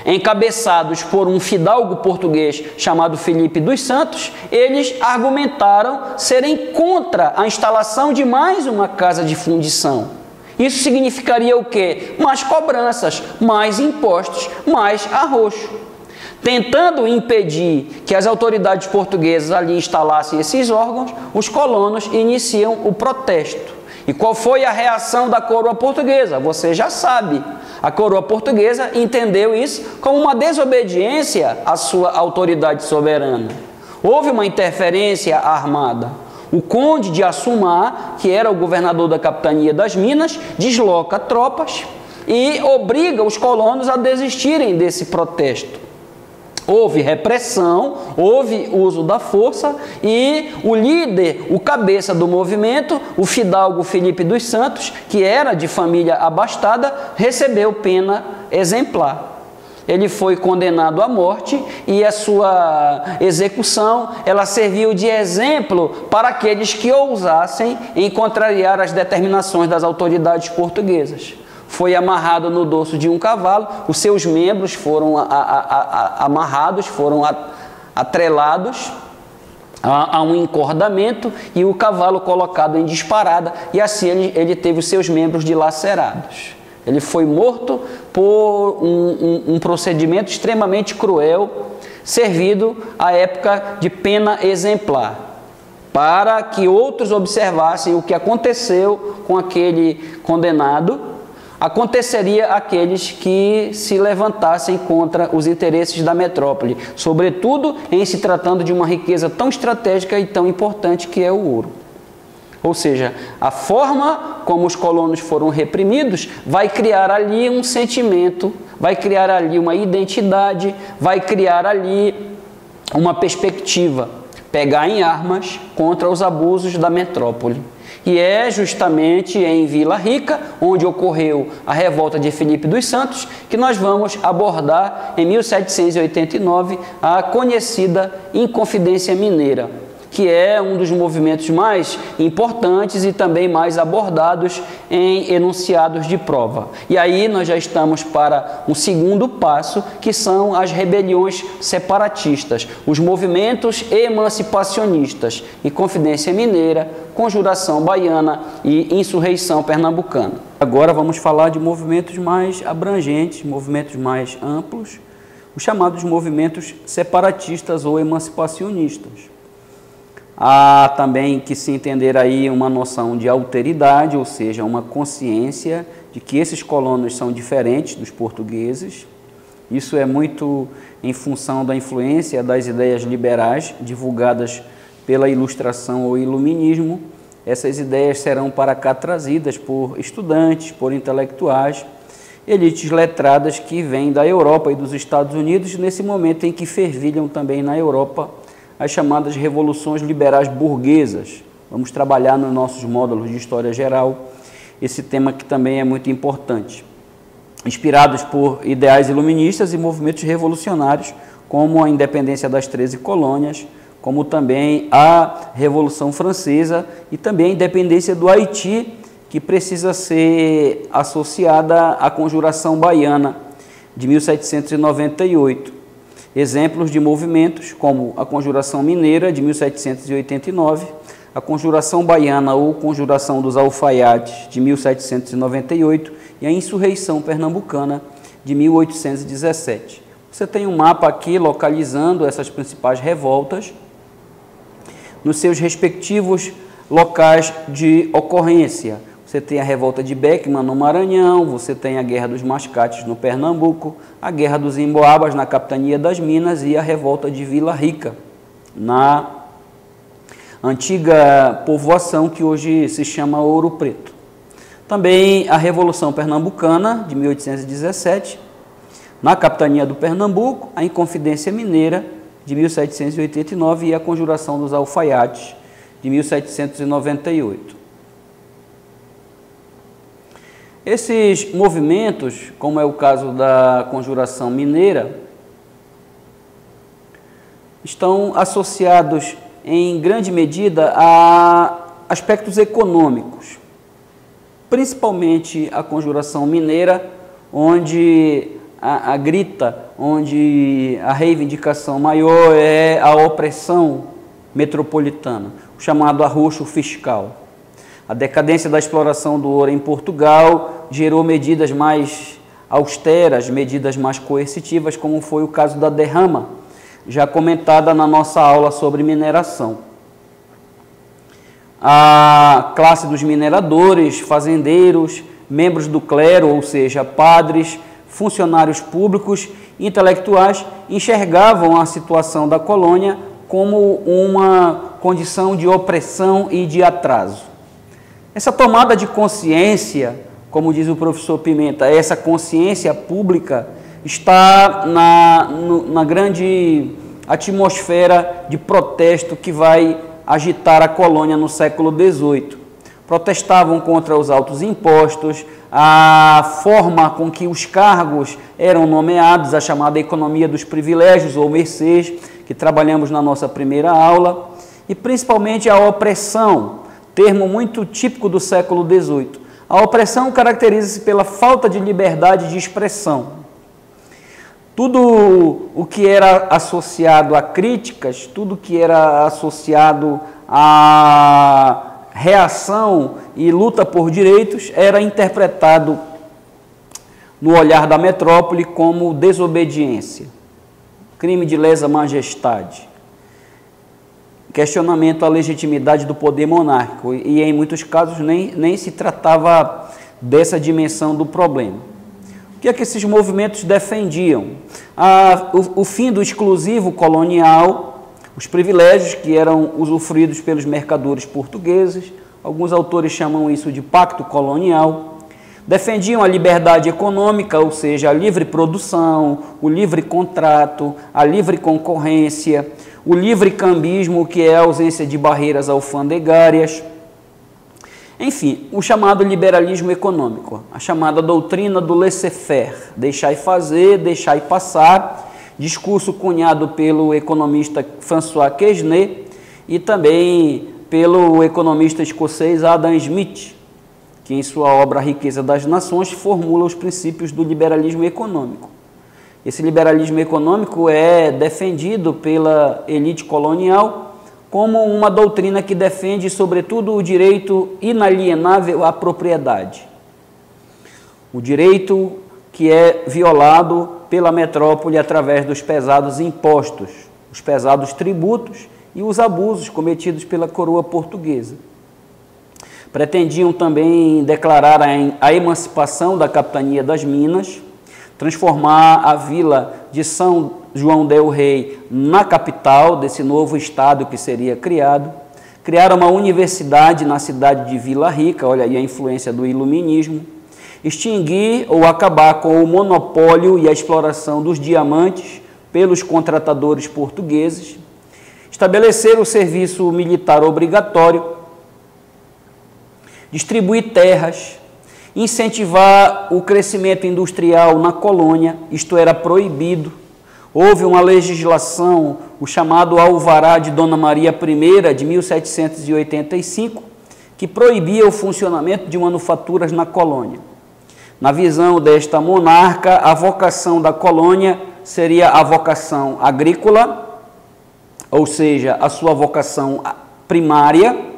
Encabeçados por um fidalgo português chamado Filipe dos Santos, eles argumentaram serem contra a instalação de mais uma casa de fundição. Isso significaria o quê? Mais cobranças, mais impostos, mais arroxo. Tentando impedir que as autoridades portuguesas ali instalassem esses órgãos, os colonos iniciam o protesto. E qual foi a reação da coroa portuguesa? Você já sabe. A coroa portuguesa entendeu isso como uma desobediência à sua autoridade soberana. Houve uma interferência armada. O conde de Assumar, que era o governador da capitania das Minas, desloca tropas e obriga os colonos a desistirem desse protesto. Houve repressão, houve uso da força e o líder, o cabeça do movimento, o fidalgo Filipe dos Santos, que era de família abastada, recebeu pena exemplar. ele foi condenado à morte e a sua execução, ela serviu de exemplo para aqueles que ousassem em contrariar as determinações das autoridades portuguesas. Foi amarrado no dorso de um cavalo, os seus membros foram amarrados, foram atrelados a um encordamento e o cavalo colocado em disparada, e assim ele teve os seus membros dilacerados. Ele foi morto por um procedimento extremamente cruel, servido à época de pena exemplar, para que outros observassem o que aconteceu com aquele condenado, aconteceria àqueles que se levantassem contra os interesses da metrópole, sobretudo em se tratando de uma riqueza tão estratégica e tão importante que é o ouro. Ou seja, a forma como os colonos foram reprimidos vai criar ali um sentimento, vai criar ali uma identidade, vai criar ali uma perspectiva, pegar em armas contra os abusos da metrópole. E é justamente em Vila Rica, onde ocorreu a revolta de Filipe dos Santos, que nós vamos abordar em 1789 a conhecida Inconfidência Mineira, que é um dos movimentos mais importantes e também mais abordados em enunciados de prova. E aí nós já estamos para um segundo passo, que são as rebeliões separatistas, os movimentos emancipacionistas, Inconfidência Mineira, Conjuração Baiana e Insurreição Pernambucana. Agora vamos falar de movimentos mais abrangentes, movimentos mais amplos, os chamados movimentos separatistas ou emancipacionistas. Há também que se entender aí uma noção de alteridade, ou seja, uma consciência de que esses colonos são diferentes dos portugueses. Isso é muito em função da influência das ideias liberais divulgadas pela Ilustração ou Iluminismo. Essas ideias serão para cá trazidas por estudantes, por intelectuais, elites letradas que vêm da Europa e dos Estados Unidos, nesse momento em que fervilham também na Europa as chamadas revoluções liberais burguesas. Vamos trabalhar nos nossos módulos de História Geral esse tema que também é muito importante. Inspirados por ideais iluministas e movimentos revolucionários, como a independência das 13 colônias, como também a Revolução Francesa e também a independência do Haiti, que precisa ser associada à Conjuração Baiana de 1798. Exemplos de movimentos como a Conjuração Mineira, de 1789, a Conjuração Baiana ou Conjuração dos Alfaiates, de 1798, e a Insurreição Pernambucana, de 1817. Você tem um mapa aqui localizando essas principais revoltas nos seus respectivos locais de ocorrência. Você tem a revolta de Beckman no Maranhão, você tem a Guerra dos Mascates no Pernambuco, a Guerra dos Emboabas na Capitania das Minas e a revolta de Vila Rica, na antiga povoação que hoje se chama Ouro Preto. Também a Revolução Pernambucana, de 1817, na Capitania do Pernambuco, a Inconfidência Mineira, de 1789, e a Conjuração dos Alfaiates, de 1798. Esses movimentos, como é o caso da Conjuração Mineira, estão associados em grande medida a aspectos econômicos, principalmente a Conjuração Mineira, onde a grita, onde a reivindicação maior é a opressão metropolitana, o chamado arroxo fiscal. A decadência da exploração do ouro em Portugal gerou medidas mais austeras, medidas mais coercitivas, como foi o caso da derrama, já comentada na nossa aula sobre mineração. A classe dos mineradores, fazendeiros, membros do clero, ou seja, padres, funcionários públicos, intelectuais, enxergavam a situação da colônia como uma condição de opressão e de atraso. Essa tomada de consciência, como diz o professor Pimenta, essa consciência pública está na grande atmosfera de protesto que vai agitar a colônia no século XVIII. protestavam contra os altos impostos, a forma com que os cargos eram nomeados, a chamada economia dos privilégios ou mercês, que trabalhamos na nossa primeira aula, e principalmente a opressão, termo muito típico do século XVIII. A opressão caracteriza-se pela falta de liberdade de expressão. Tudo o que era associado a críticas, tudo que era associado a reação e luta por direitos era interpretado no olhar da metrópole como desobediência, crime de lesa majestade, questionamento à legitimidade do poder monárquico, e em muitos casos nem se tratava dessa dimensão do problema. O que é que esses movimentos defendiam? O fim do exclusivo colonial, os privilégios que eram usufruídos pelos mercadores portugueses, alguns autores chamam isso de pacto colonial, defendiam a liberdade econômica, ou seja, a livre produção, o livre contrato, a livre concorrência, o livre cambismo, que é a ausência de barreiras alfandegárias, enfim, o chamado liberalismo econômico, a chamada doutrina do laissez-faire, deixai fazer, deixai passar, discurso cunhado pelo economista François Quesnay e também pelo economista escocês Adam Smith, que em sua obra A Riqueza das Nações formula os princípios do liberalismo econômico. Esse liberalismo econômico é defendido pela elite colonial como uma doutrina que defende, sobretudo, o direito inalienável à propriedade. O direito que é violado pela metrópole através dos pesados impostos, os pesados tributos e os abusos cometidos pela coroa portuguesa. Pretendiam também declarar a emancipação da capitania das Minas, transformar a vila de São João del Rei na capital desse novo estado que seria criado, criar uma universidade na cidade de Vila Rica, olha aí a influência do iluminismo, extinguir ou acabar com o monopólio e a exploração dos diamantes pelos contratadores portugueses, estabelecer o serviço militar obrigatório, distribuir terras, incentivar o crescimento industrial na colônia, isto era proibido. Houve uma legislação, o chamado Alvará de Dona Maria I, de 1785, que proibia o funcionamento de manufaturas na colônia. Na visão desta monarca, a vocação da colônia seria a vocação agrícola, ou seja, a sua vocação primária,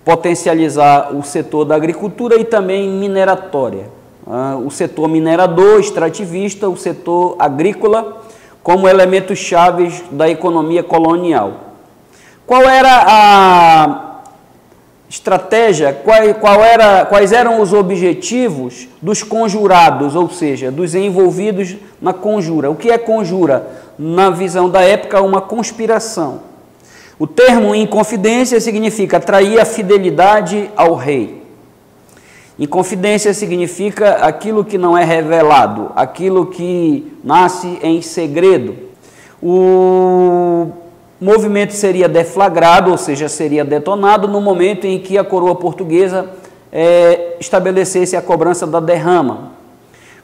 potencializar o setor da agricultura e também mineratória. O setor minerador, extrativista, o setor agrícola, como elementos chaves da economia colonial. Qual era a estratégia, quais eram os objetivos dos conjurados, ou seja, dos envolvidos na conjura? O que é conjura? Na visão da época, uma conspiração. O termo inconfidência significa atrair a fidelidade ao rei. Inconfidência significa aquilo que não é revelado, aquilo que nasce em segredo. O movimento seria deflagrado, ou seja, seria detonado no momento em que a coroa portuguesa estabelecesse a cobrança da derrama.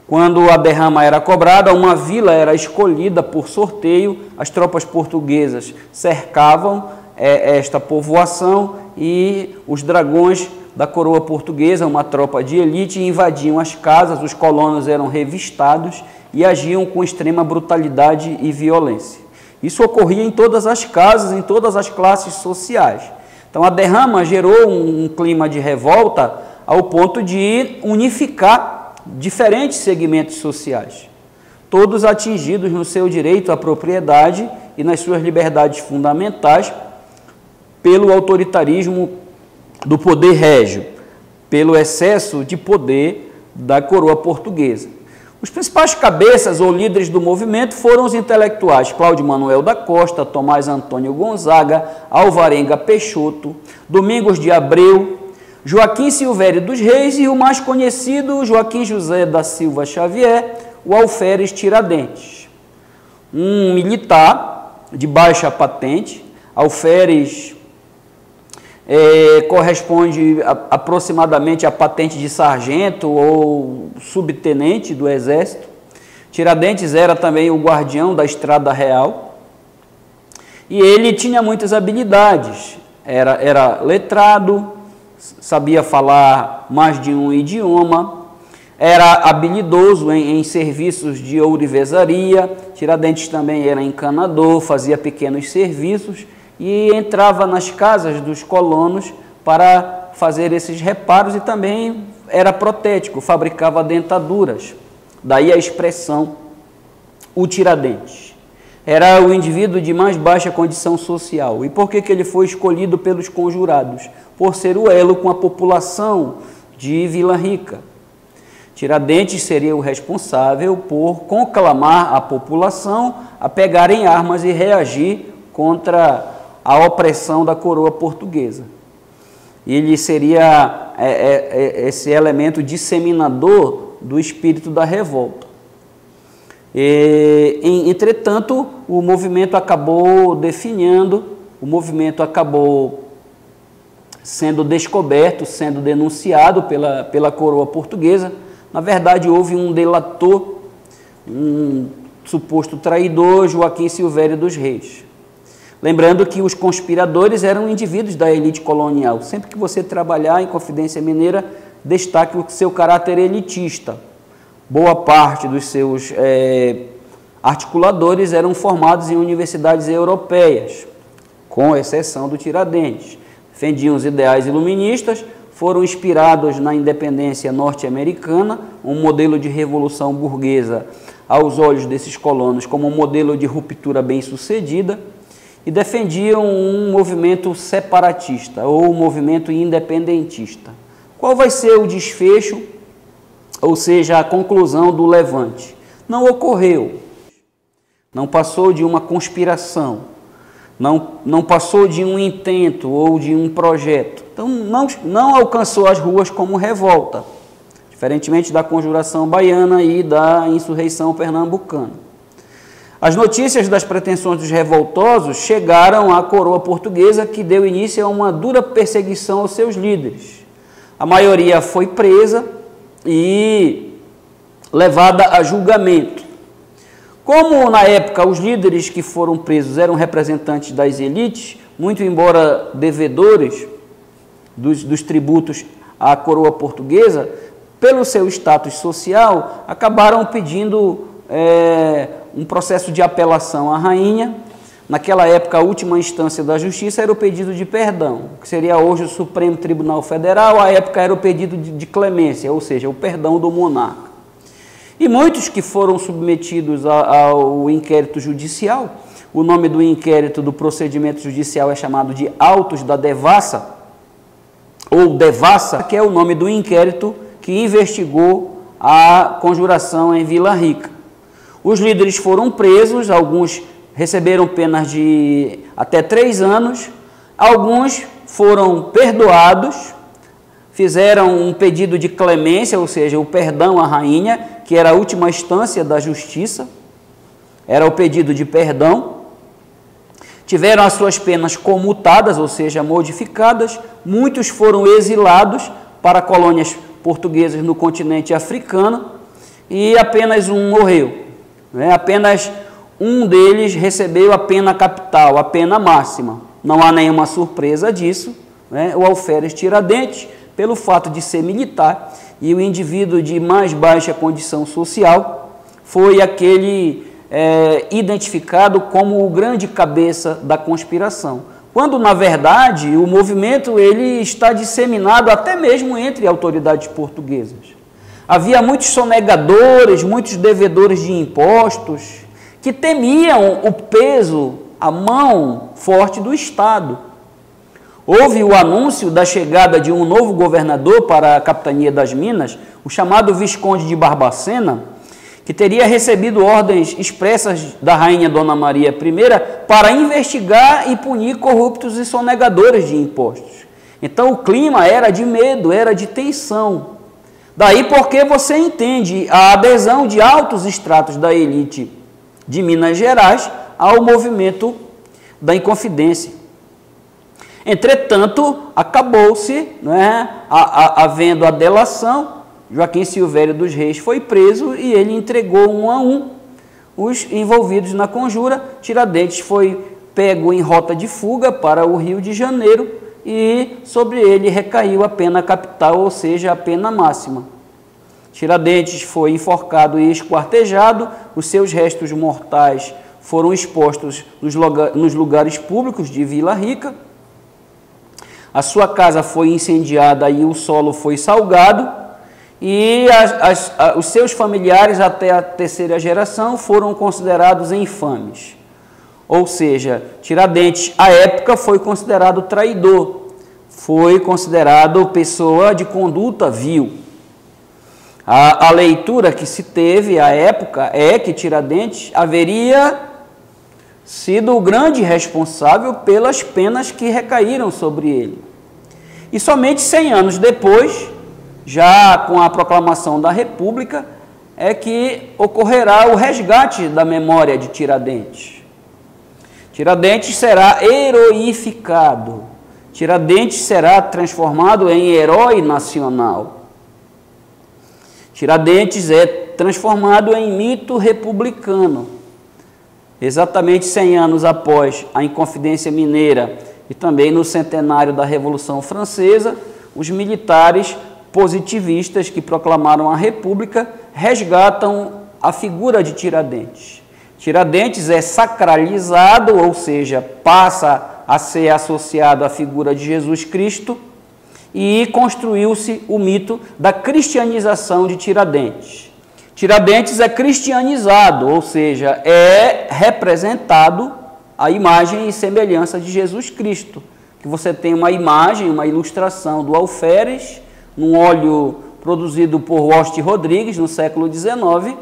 Quando a derrama era cobrada, uma vila era escolhida por sorteio, as tropas portuguesas cercavam esta povoação e os dragões da coroa portuguesa, uma tropa de elite, invadiam as casas, os colonos eram revistados e agiam com extrema brutalidade e violência. Isso ocorria em todas as casas, em todas as classes sociais. Então a derrama gerou um clima de revolta ao ponto de unificar diferentes segmentos sociais, todos atingidos no seu direito à propriedade e nas suas liberdades fundamentais pelo autoritarismo do poder régio, pelo excesso de poder da coroa portuguesa. Os principais cabeças ou líderes do movimento foram os intelectuais Cláudio Manuel da Costa, Tomás Antônio Gonzaga, Alvarenga Peixoto, Domingos de Abreu, Joaquim Silvério dos Reis e o mais conhecido, Joaquim José da Silva Xavier, o Alferes Tiradentes. Um militar de baixa patente, Alferes corresponde aproximadamente à patente de sargento ou subtenente do Exército. Tiradentes era também o guardião da Estrada Real e ele tinha muitas habilidades, era letrado, sabia falar mais de um idioma, era habilidoso em serviços de ourivesaria. Tiradentes também era encanador, fazia pequenos serviços e entrava nas casas dos colonos para fazer esses reparos e também era protético, fabricava dentaduras. Daí a expressão o Tiradentes. Era o indivíduo de mais baixa condição social. E por que ele foi escolhido pelos conjurados? Por ser o elo com a população de Vila Rica. Tiradentes seria o responsável por conclamar a população a pegarem armas e reagir contra a opressão da coroa portuguesa. Ele seria esse elemento disseminador do espírito da revolta. Entretanto, o movimento acabou definhando, o movimento acabou sendo descoberto, sendo denunciado pela coroa portuguesa. Na verdade, houve um delator, um suposto traidor, Joaquim Silvério dos Reis. Lembrando que os conspiradores eram indivíduos da elite colonial. Sempre que você trabalhar em Confidência Mineira, destaque o seu caráter elitista. Boa parte dos seus articuladores eram formados em universidades europeias, com exceção do Tiradentes. Defendiam os ideais iluministas, foram inspirados na independência norte-americana, um modelo de revolução burguesa aos olhos desses colonos como um modelo de ruptura bem-sucedida, e defendiam um movimento separatista ou um movimento independentista. Qual vai ser o desfecho, ou seja, a conclusão do levante? Não ocorreu, não passou de uma conspiração, não passou de um intento ou de um projeto. Então, não alcançou as ruas como revolta, diferentemente da Conjuração Baiana e da insurreição pernambucana. As notícias das pretensões dos revoltosos chegaram à coroa portuguesa, que deu início a uma dura perseguição aos seus líderes. A maioria foi presa e levada a julgamento. Como na época os líderes que foram presos eram representantes das elites, muito embora devedores dos tributos à coroa portuguesa, pelo seu status social, acabaram pedindo um processo de apelação à rainha. Naquela época, a última instância da justiça era o pedido de perdão, que seria hoje o Supremo Tribunal Federal. À época era o pedido de clemência, ou seja, o perdão do monarca. E muitos que foram submetidos ao inquérito judicial, o nome do inquérito do procedimento judicial é chamado de autos da devassa, ou devassa, que é o nome do inquérito que investigou a conjuração em Vila Rica. Os líderes foram presos, alguns receberam penas de até 3 anos, alguns foram perdoados, fizeram um pedido de clemência, ou seja, o perdão à rainha, que era a última instância da justiça, era o pedido de perdão. Tiveram as suas penas comutadas, ou seja, modificadas. Muitos foram exilados para colônias portuguesas no continente africano e apenas um morreu. Apenas um deles recebeu a pena capital, a pena máxima. Não há nenhuma surpresa disso, o Alferes Tiradentes, pelo fato de ser militar, e o indivíduo de mais baixa condição social foi aquele identificado como o grande cabeça da conspiração. Quando, na verdade, o movimento ele está disseminado até mesmo entre autoridades portuguesas. Havia muitos sonegadores, muitos devedores de impostos, que temiam o peso, a mão forte do Estado. Houve o anúncio da chegada de um novo governador para a capitania das Minas, o chamado Visconde de Barbacena, que teria recebido ordens expressas da rainha Dona Maria I para investigar e punir corruptos e sonegadores de impostos. Então o clima era de medo, era de tensão. Daí porque você entende a adesão de altos estratos da elite de Minas Gerais ao movimento da Inconfidência. Entretanto, acabou-se, né, havendo a delação. Joaquim Silvério dos Reis foi preso e ele entregou um a um os envolvidos na conjura. Tiradentes foi pego em rota de fuga para o Rio de Janeiro e sobre ele recaiu a pena capital, ou seja, a pena máxima. Tiradentes foi enforcado e esquartejado, os seus restos mortais foram expostos nos lugares públicos de Vila Rica. A sua casa foi incendiada e o solo foi salgado, e os seus familiares até a terceira geração foram considerados infames. Ou seja, Tiradentes, à época, foi considerado traidor, foi considerado pessoa de conduta vil. A leitura que se teve à época é que Tiradentes haveria sido o grande responsável pelas penas que recaíram sobre ele. E somente 100 anos depois, já com a proclamação da República, é que ocorrerá o resgate da memória de Tiradentes. Tiradentes será heroificado, Tiradentes será transformado em herói nacional. Tiradentes é transformado em mito republicano. Exatamente 100 anos após a Inconfidência Mineira e também no centenário da Revolução Francesa, os militares positivistas que proclamaram a República resgatam a figura de Tiradentes. Tiradentes é sacralizado, ou seja, passa a ser associado à figura de Jesus Cristo, e construiu-se o mito da cristianização de Tiradentes. Tiradentes é cristianizado, ou seja, é representado a imagem e semelhança de Jesus Cristo, que você tem uma imagem, uma ilustração do alferes, num óleo produzido por Waste Rodrigues no século XIX,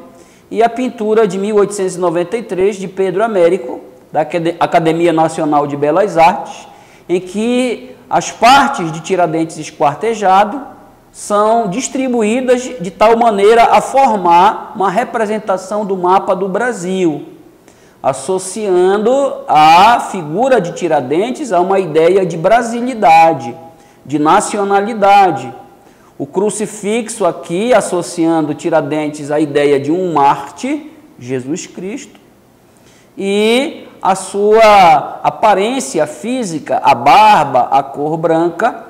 e a pintura de 1893 de Pedro Américo, da Academia Nacional de Belas Artes, em que as partes de Tiradentes esquartejado são distribuídas de tal maneira a formar uma representação do mapa do Brasil, associando a figura de Tiradentes a uma ideia de brasilidade, de nacionalidade. O crucifixo aqui associando Tiradentes à ideia de um mártir, Jesus Cristo, e a sua aparência física, a barba, a cor branca,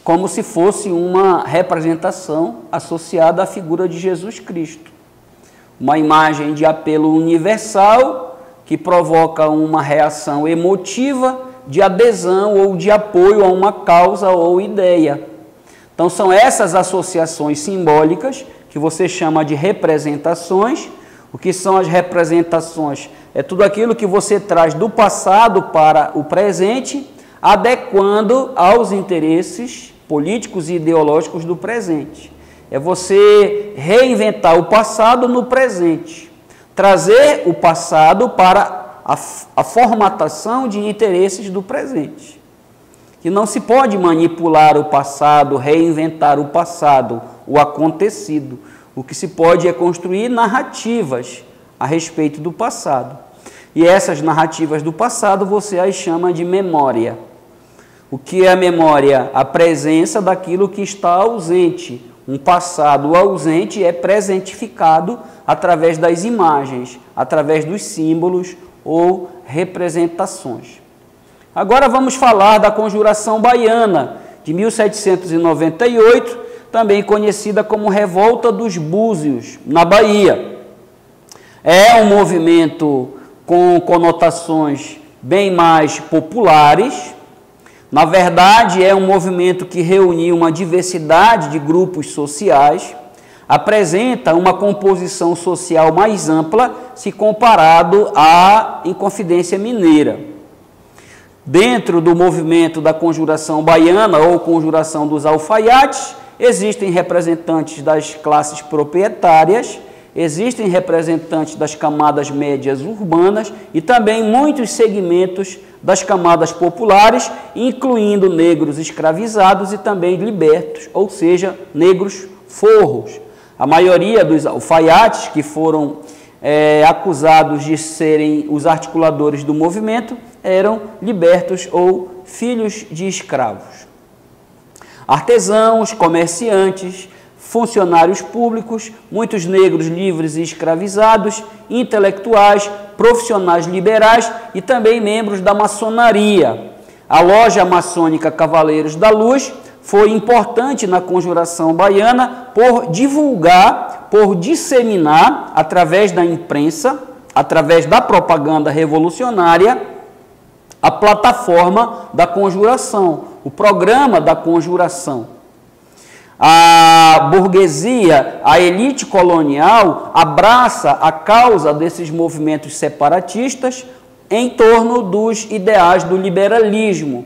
como se fosse uma representação associada à figura de Jesus Cristo. Uma imagem de apelo universal que provoca uma reação emotiva de adesão ou de apoio a uma causa ou ideia. Então são essas associações simbólicas que você chama de representações. O que são as representações? É tudo aquilo que você traz do passado para o presente, adequando aos interesses políticos e ideológicos do presente. É você reinventar o passado no presente, trazer o passado para a formatação de interesses do presente. Que não se pode manipular o passado, reinventar o passado, o acontecido. O que se pode é construir narrativas a respeito do passado. E essas narrativas do passado você as chama de memória. O que é a memória? A presença daquilo que está ausente. Um passado ausente é presentificado através das imagens, através dos símbolos ou representações. Agora vamos falar da Conjuração Baiana, de 1798, também conhecida como Revolta dos Búzios, na Bahia. É um movimento com conotações bem mais populares. Na verdade, é um movimento que reuniu uma diversidade de grupos sociais, apresenta uma composição social mais ampla se comparado à Inconfidência Mineira. Dentro do movimento da Conjuração Baiana ou Conjuração dos Alfaiates, existem representantes das classes proprietárias, existem representantes das camadas médias urbanas e também muitos segmentos das camadas populares, incluindo negros escravizados e também libertos, ou seja, negros forros. A maioria dos alfaiates que foram acusados de serem os articuladores do movimento eram libertos ou filhos de escravos. Artesãos, comerciantes, funcionários públicos, muitos negros livres e escravizados, intelectuais, profissionais liberais e também membros da maçonaria. A loja maçônica Cavaleiros da Luz foi importante na Conjuração Baiana por divulgar, por disseminar, através da imprensa, através da propaganda revolucionária, a plataforma da conjuração, o programa da conjuração. A burguesia, a elite colonial, abraça a causa desses movimentos separatistas em torno dos ideais do liberalismo.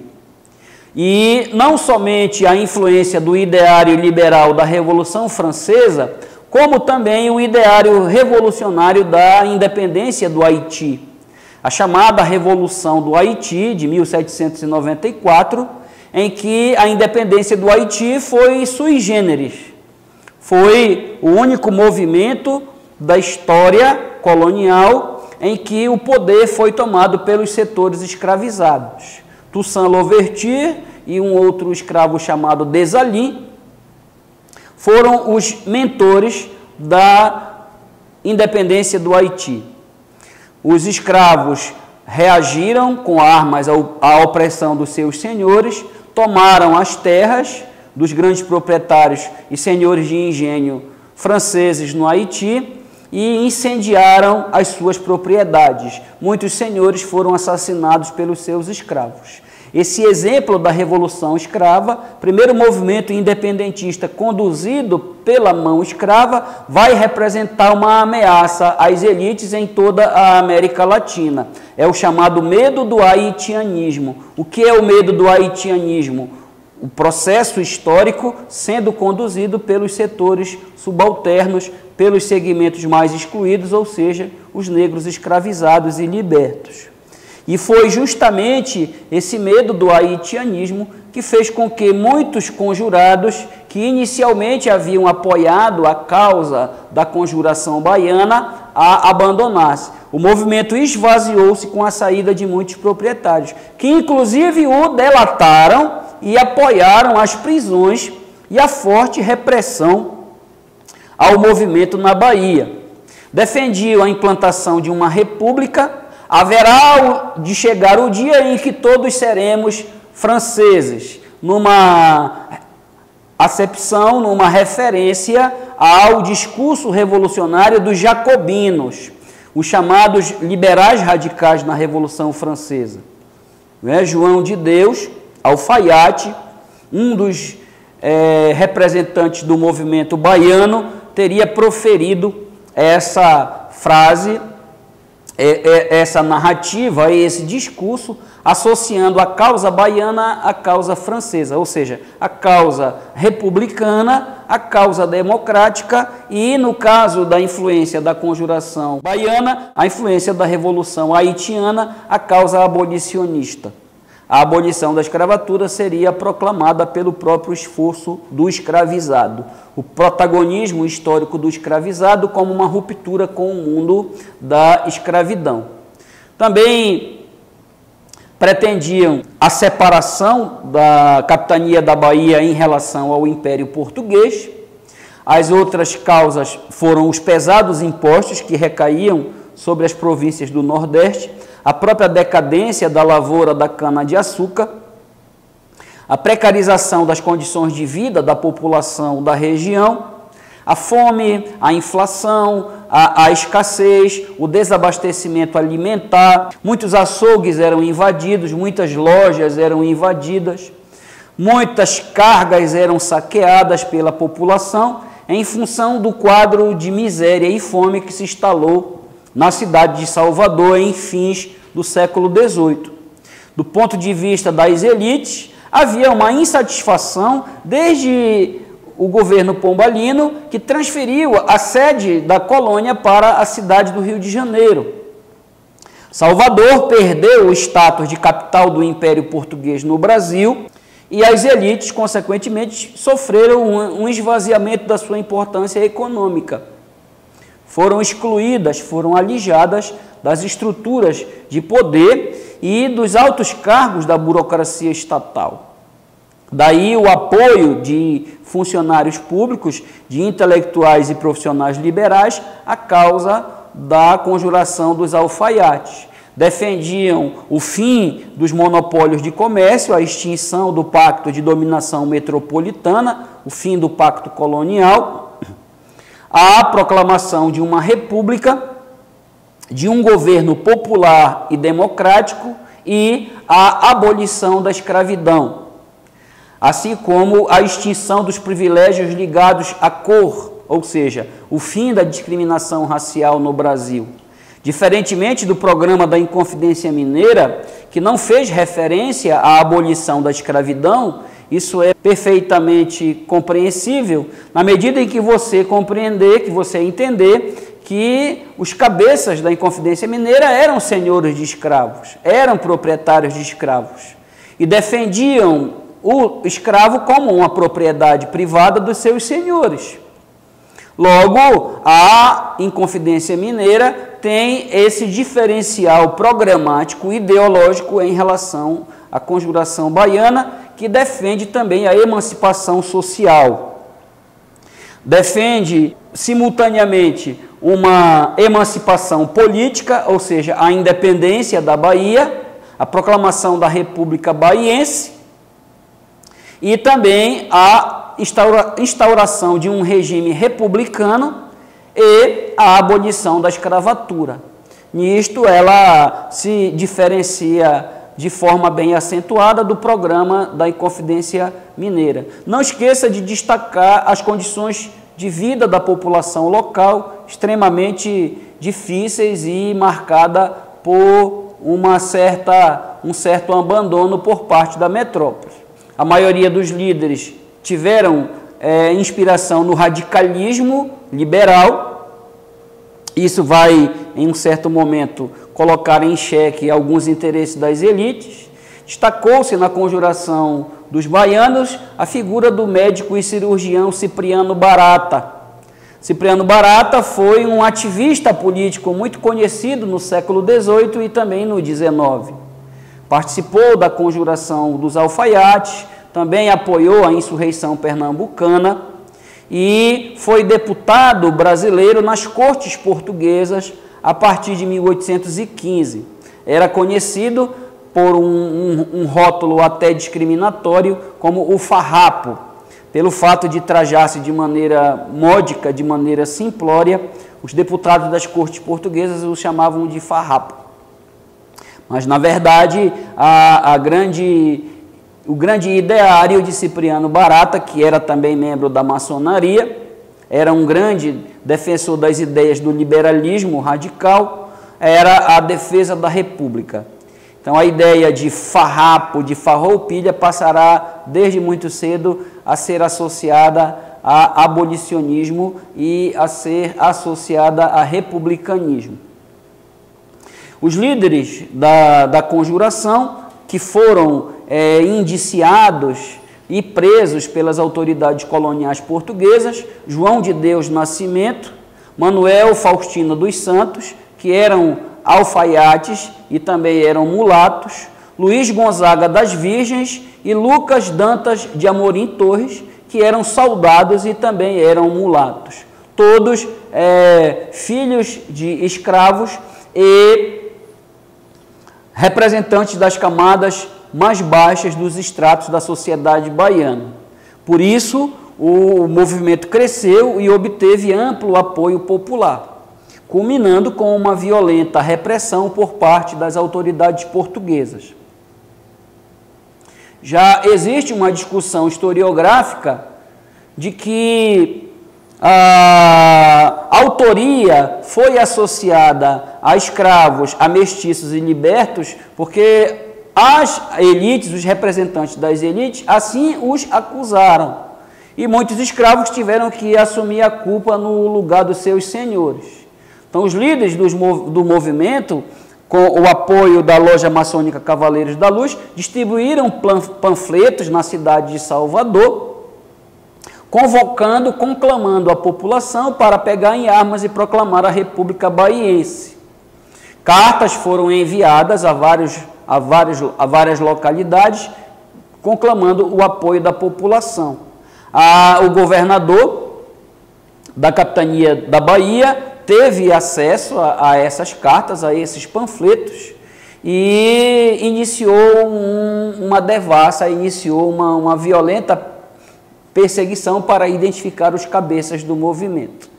E não somente a influência do ideário liberal da Revolução Francesa, como também o ideário revolucionário da independência do Haiti. A chamada Revolução do Haiti, de 1794, em que a independência do Haiti foi sui generis. Foi o único movimento da história colonial em que o poder foi tomado pelos setores escravizados. Toussaint Louverture e um outro escravo chamado Dessalines foram os mentores da independência do Haiti. Os escravos reagiram com armas à opressão dos seus senhores, tomaram as terras dos grandes proprietários e senhores de engenho franceses no Haiti e incendiaram as suas propriedades. Muitos senhores foram assassinados pelos seus escravos. Esse exemplo da Revolução Escrava, primeiro movimento independentista conduzido pela mão escrava, vai representar uma ameaça às elites em toda a América Latina. É o chamado medo do haitianismo. O que é o medo do haitianismo? O processo histórico sendo conduzido pelos setores subalternos, pelos segmentos mais excluídos, ou seja, os negros escravizados e libertos. E foi justamente esse medo do haitianismo que fez com que muitos conjurados que inicialmente haviam apoiado a causa da conjuração baiana a abandonassem. O movimento esvaziou-se com a saída de muitos proprietários, que inclusive o delataram e apoiaram as prisões e a forte repressão ao movimento na Bahia. Defendiam a implantação de uma república. Haverá de chegar o dia em que todos seremos franceses, numa acepção, numa referência ao discurso revolucionário dos jacobinos, os chamados liberais radicais na Revolução Francesa. João de Deus, Alfaiate, um dos representantes do movimento baiano, teria proferido essa frase, essa narrativa, esse discurso, associando a causa baiana à causa francesa, ou seja, a causa republicana, a causa democrática e, no caso da influência da conjuração baiana, a influência da revolução haitiana, a causa abolicionista. A abolição da escravatura seria proclamada pelo próprio esforço do escravizado. O protagonismo histórico do escravizado como uma ruptura com o mundo da escravidão. Também pretendiam a separação da capitania da Bahia em relação ao Império Português. As outras causas foram os pesados impostos que recaíam sobre as províncias do Nordeste, a própria decadência da lavoura da cana-de-açúcar, a precarização das condições de vida da população da região, a fome, a inflação, a escassez, o desabastecimento alimentar, muitos açougues eram invadidos, muitas lojas eram invadidas, muitas cargas eram saqueadas pela população em função do quadro de miséria e fome que se instalou na cidade de Salvador em fins do século XVIII. Do ponto de vista das elites, havia uma insatisfação desde o governo pombalino, que transferiu a sede da colônia para a cidade do Rio de Janeiro. Salvador perdeu o status de capital do Império Português no Brasil e as elites, consequentemente, sofreram um esvaziamento da sua importância econômica. Foram excluídas, foram alijadas das estruturas de poder e dos altos cargos da burocracia estatal. Daí o apoio de funcionários públicos, de intelectuais e profissionais liberais à causa da conjuração dos alfaiates. Defendiam o fim dos monopólios de comércio, a extinção do pacto de dominação metropolitana, o fim do pacto colonial, a proclamação de uma república, de um governo popular e democrático e a abolição da escravidão, assim como a extinção dos privilégios ligados à cor, ou seja, o fim da discriminação racial no Brasil. Diferentemente do programa da Inconfidência Mineira, que não fez referência à abolição da escravidão, isso é perfeitamente compreensível na medida em que você compreender, que você entender que os cabeças da Inconfidência Mineira eram senhores de escravos, eram proprietários de escravos e defendiam o escravo como uma propriedade privada dos seus senhores. Logo, a Inconfidência Mineira tem esse diferencial programático ideológico em relação à Conjuração Baiana, que defende também a emancipação social. Defende, simultaneamente, uma emancipação política, ou seja, a independência da Bahia, a proclamação da República Baiense e também a instauração de um regime republicano e a abolição da escravatura. Nisto, ela se diferencia de forma bem acentuada do programa da Inconfidência Mineira. Não esqueça de destacar as condições de vida da população local, extremamente difíceis e marcada por um certo abandono por parte da metrópole. A maioria dos líderes tiveram inspiração no radicalismo liberal. Isso vai, em um certo momento, colocar em xeque alguns interesses das elites. Destacou-se na conjuração dos baianos a figura do médico e cirurgião Cipriano Barata. Cipriano Barata foi um ativista político muito conhecido no século XVIII e também no XIX. Participou da conjuração dos alfaiates, também apoiou a insurreição pernambucana e foi deputado brasileiro nas cortes portuguesas a partir de 1815. Era conhecido por um rótulo até discriminatório como o farrapo, pelo fato de trajar-se de maneira módica, de maneira simplória. Os deputados das cortes portuguesas o chamavam de farrapo. Mas, na verdade, o grande ideário de Cipriano Barata, que era também membro da maçonaria, era um grande defensor das ideias do liberalismo radical, era a defesa da República. Então, a ideia de farrapo, de farroupilha, passará desde muito cedo a ser associada a abolicionismo e a ser associada a republicanismo. Os líderes da conjuração, que foram indiciados e presos pelas autoridades coloniais portuguesas, João de Deus Nascimento, Manuel Faustino dos Santos, que eram alfaiates e também eram mulatos, Luiz Gonzaga das Virgens e Lucas Dantas de Amorim Torres, que eram soldados e também eram mulatos. Todos filhos de escravos e representantes das camadas mais baixas dos estratos da sociedade baiana. Por isso, o movimento cresceu e obteve amplo apoio popular, culminando com uma violenta repressão por parte das autoridades portuguesas. Já existe uma discussão historiográfica de que a autoria foi associada a escravos, a mestiços e libertos, porque as elites, os representantes das elites, assim os acusaram. E muitos escravos tiveram que assumir a culpa no lugar dos seus senhores. Então, os líderes do movimento, com o apoio da loja maçônica Cavaleiros da Luz, distribuíram panfletos na cidade de Salvador, conclamando a população para pegar em armas e proclamar a República Baiense. Cartas foram enviadas a vários a várias localidades, conclamando o apoio da população. O governador da capitania da Bahia teve acesso a essas cartas, a esses panfletos, e iniciou uma devassa, iniciou uma violenta perseguição para identificar os cabeças do movimento.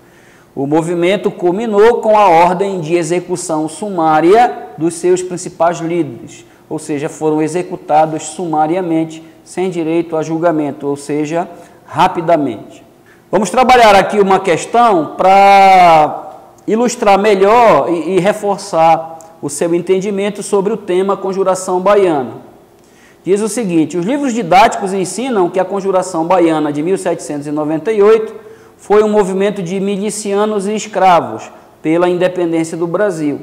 O movimento culminou com a ordem de execução sumária dos seus principais líderes, ou seja, foram executados sumariamente, sem direito a julgamento, ou seja, rapidamente. Vamos trabalhar aqui uma questão para ilustrar melhor e reforçar o seu entendimento sobre o tema Conjuração Baiana. Diz o seguinte: os livros didáticos ensinam que a Conjuração Baiana de 1798 foi um movimento de milicianos e escravos pela independência do Brasil.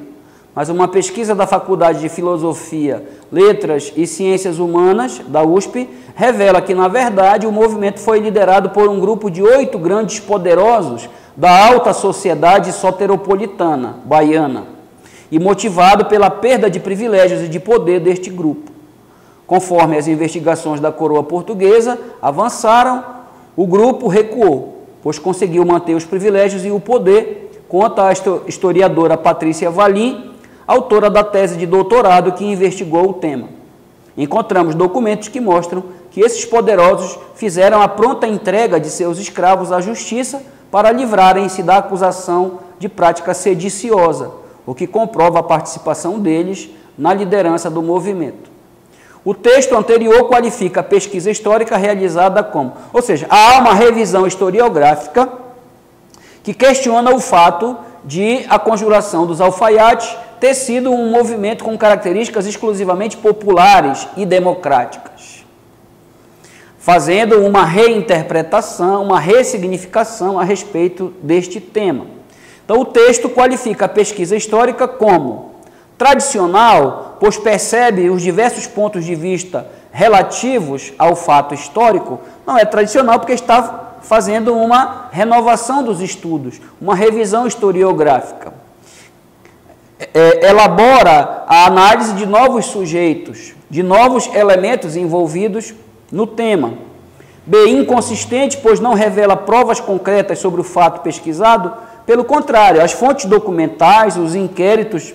Mas uma pesquisa da Faculdade de Filosofia, Letras e Ciências Humanas, da USP, revela que, na verdade, o movimento foi liderado por um grupo de 8 grandes poderosos da alta sociedade soteropolitana, baiana, e motivado pela perda de privilégios e de poder deste grupo. Conforme as investigações da coroa portuguesa avançaram, o grupo recuou, pois conseguiu manter os privilégios e o poder, conta a historiadora Patrícia Valim, autora da tese de doutorado que investigou o tema. Encontramos documentos que mostram que esses poderosos fizeram a pronta entrega de seus escravos à justiça para livrarem-se da acusação de prática sediciosa, o que comprova a participação deles na liderança do movimento. O texto anterior qualifica a pesquisa histórica realizada como, ou seja, há uma revisão historiográfica que questiona o fato de a conjuração dos alfaiates ter sido um movimento com características exclusivamente populares e democráticas, fazendo uma reinterpretação, uma ressignificação a respeito deste tema. Então, o texto qualifica a pesquisa histórica como tradicional, pois percebe os diversos pontos de vista relativos ao fato histórico. Não é tradicional porque está fazendo uma renovação dos estudos, uma revisão historiográfica. Elabora a análise de novos sujeitos, de novos elementos envolvidos no tema. B, inconsistente, pois não revela provas concretas sobre o fato pesquisado. Pelo contrário, as fontes documentais, os inquéritos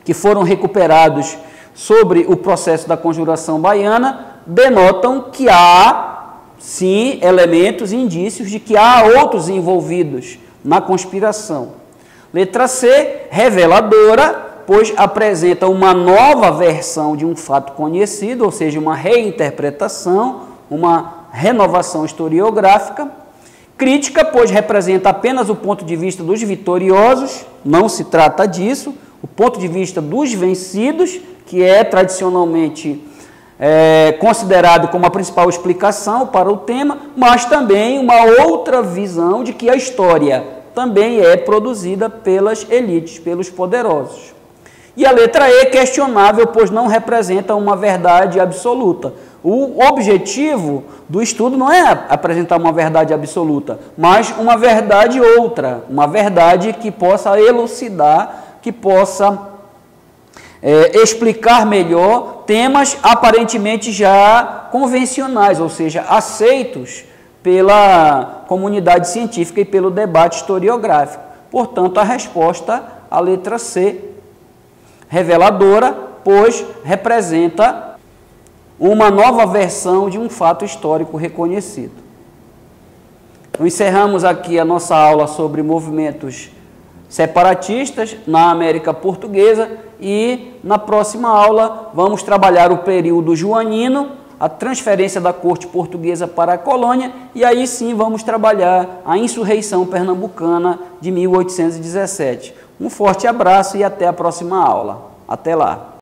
que foram recuperados sobre o processo da conjuração baiana denotam que há, sim, elementos e indícios de que há outros envolvidos na conspiração. Letra C, reveladora, pois apresenta uma nova versão de um fato conhecido, ou seja, uma reinterpretação, uma renovação historiográfica. Crítica, pois representa apenas o ponto de vista dos vitoriosos, não se trata disso, o ponto de vista dos vencidos, que é tradicionalmente considerado como a principal explicação para o tema, mas também uma outra visão de que a história também é produzida pelas elites, pelos poderosos. E a letra E, questionável, pois não representa uma verdade absoluta. O objetivo do estudo não é apresentar uma verdade absoluta, mas uma verdade outra, uma verdade que possa elucidar, que possa explicar melhor temas aparentemente já convencionais, ou seja, aceitos pela comunidade científica e pelo debate historiográfico. Portanto, a resposta, a letra C, reveladora, pois representa uma nova versão de um fato histórico reconhecido. Então, encerramos aqui a nossa aula sobre movimentos separatistas na América Portuguesa e na próxima aula vamos trabalhar o período joanino, a transferência da corte portuguesa para a colônia, e aí sim vamos trabalhar a insurreição pernambucana de 1817. Um forte abraço e até a próxima aula. Até lá!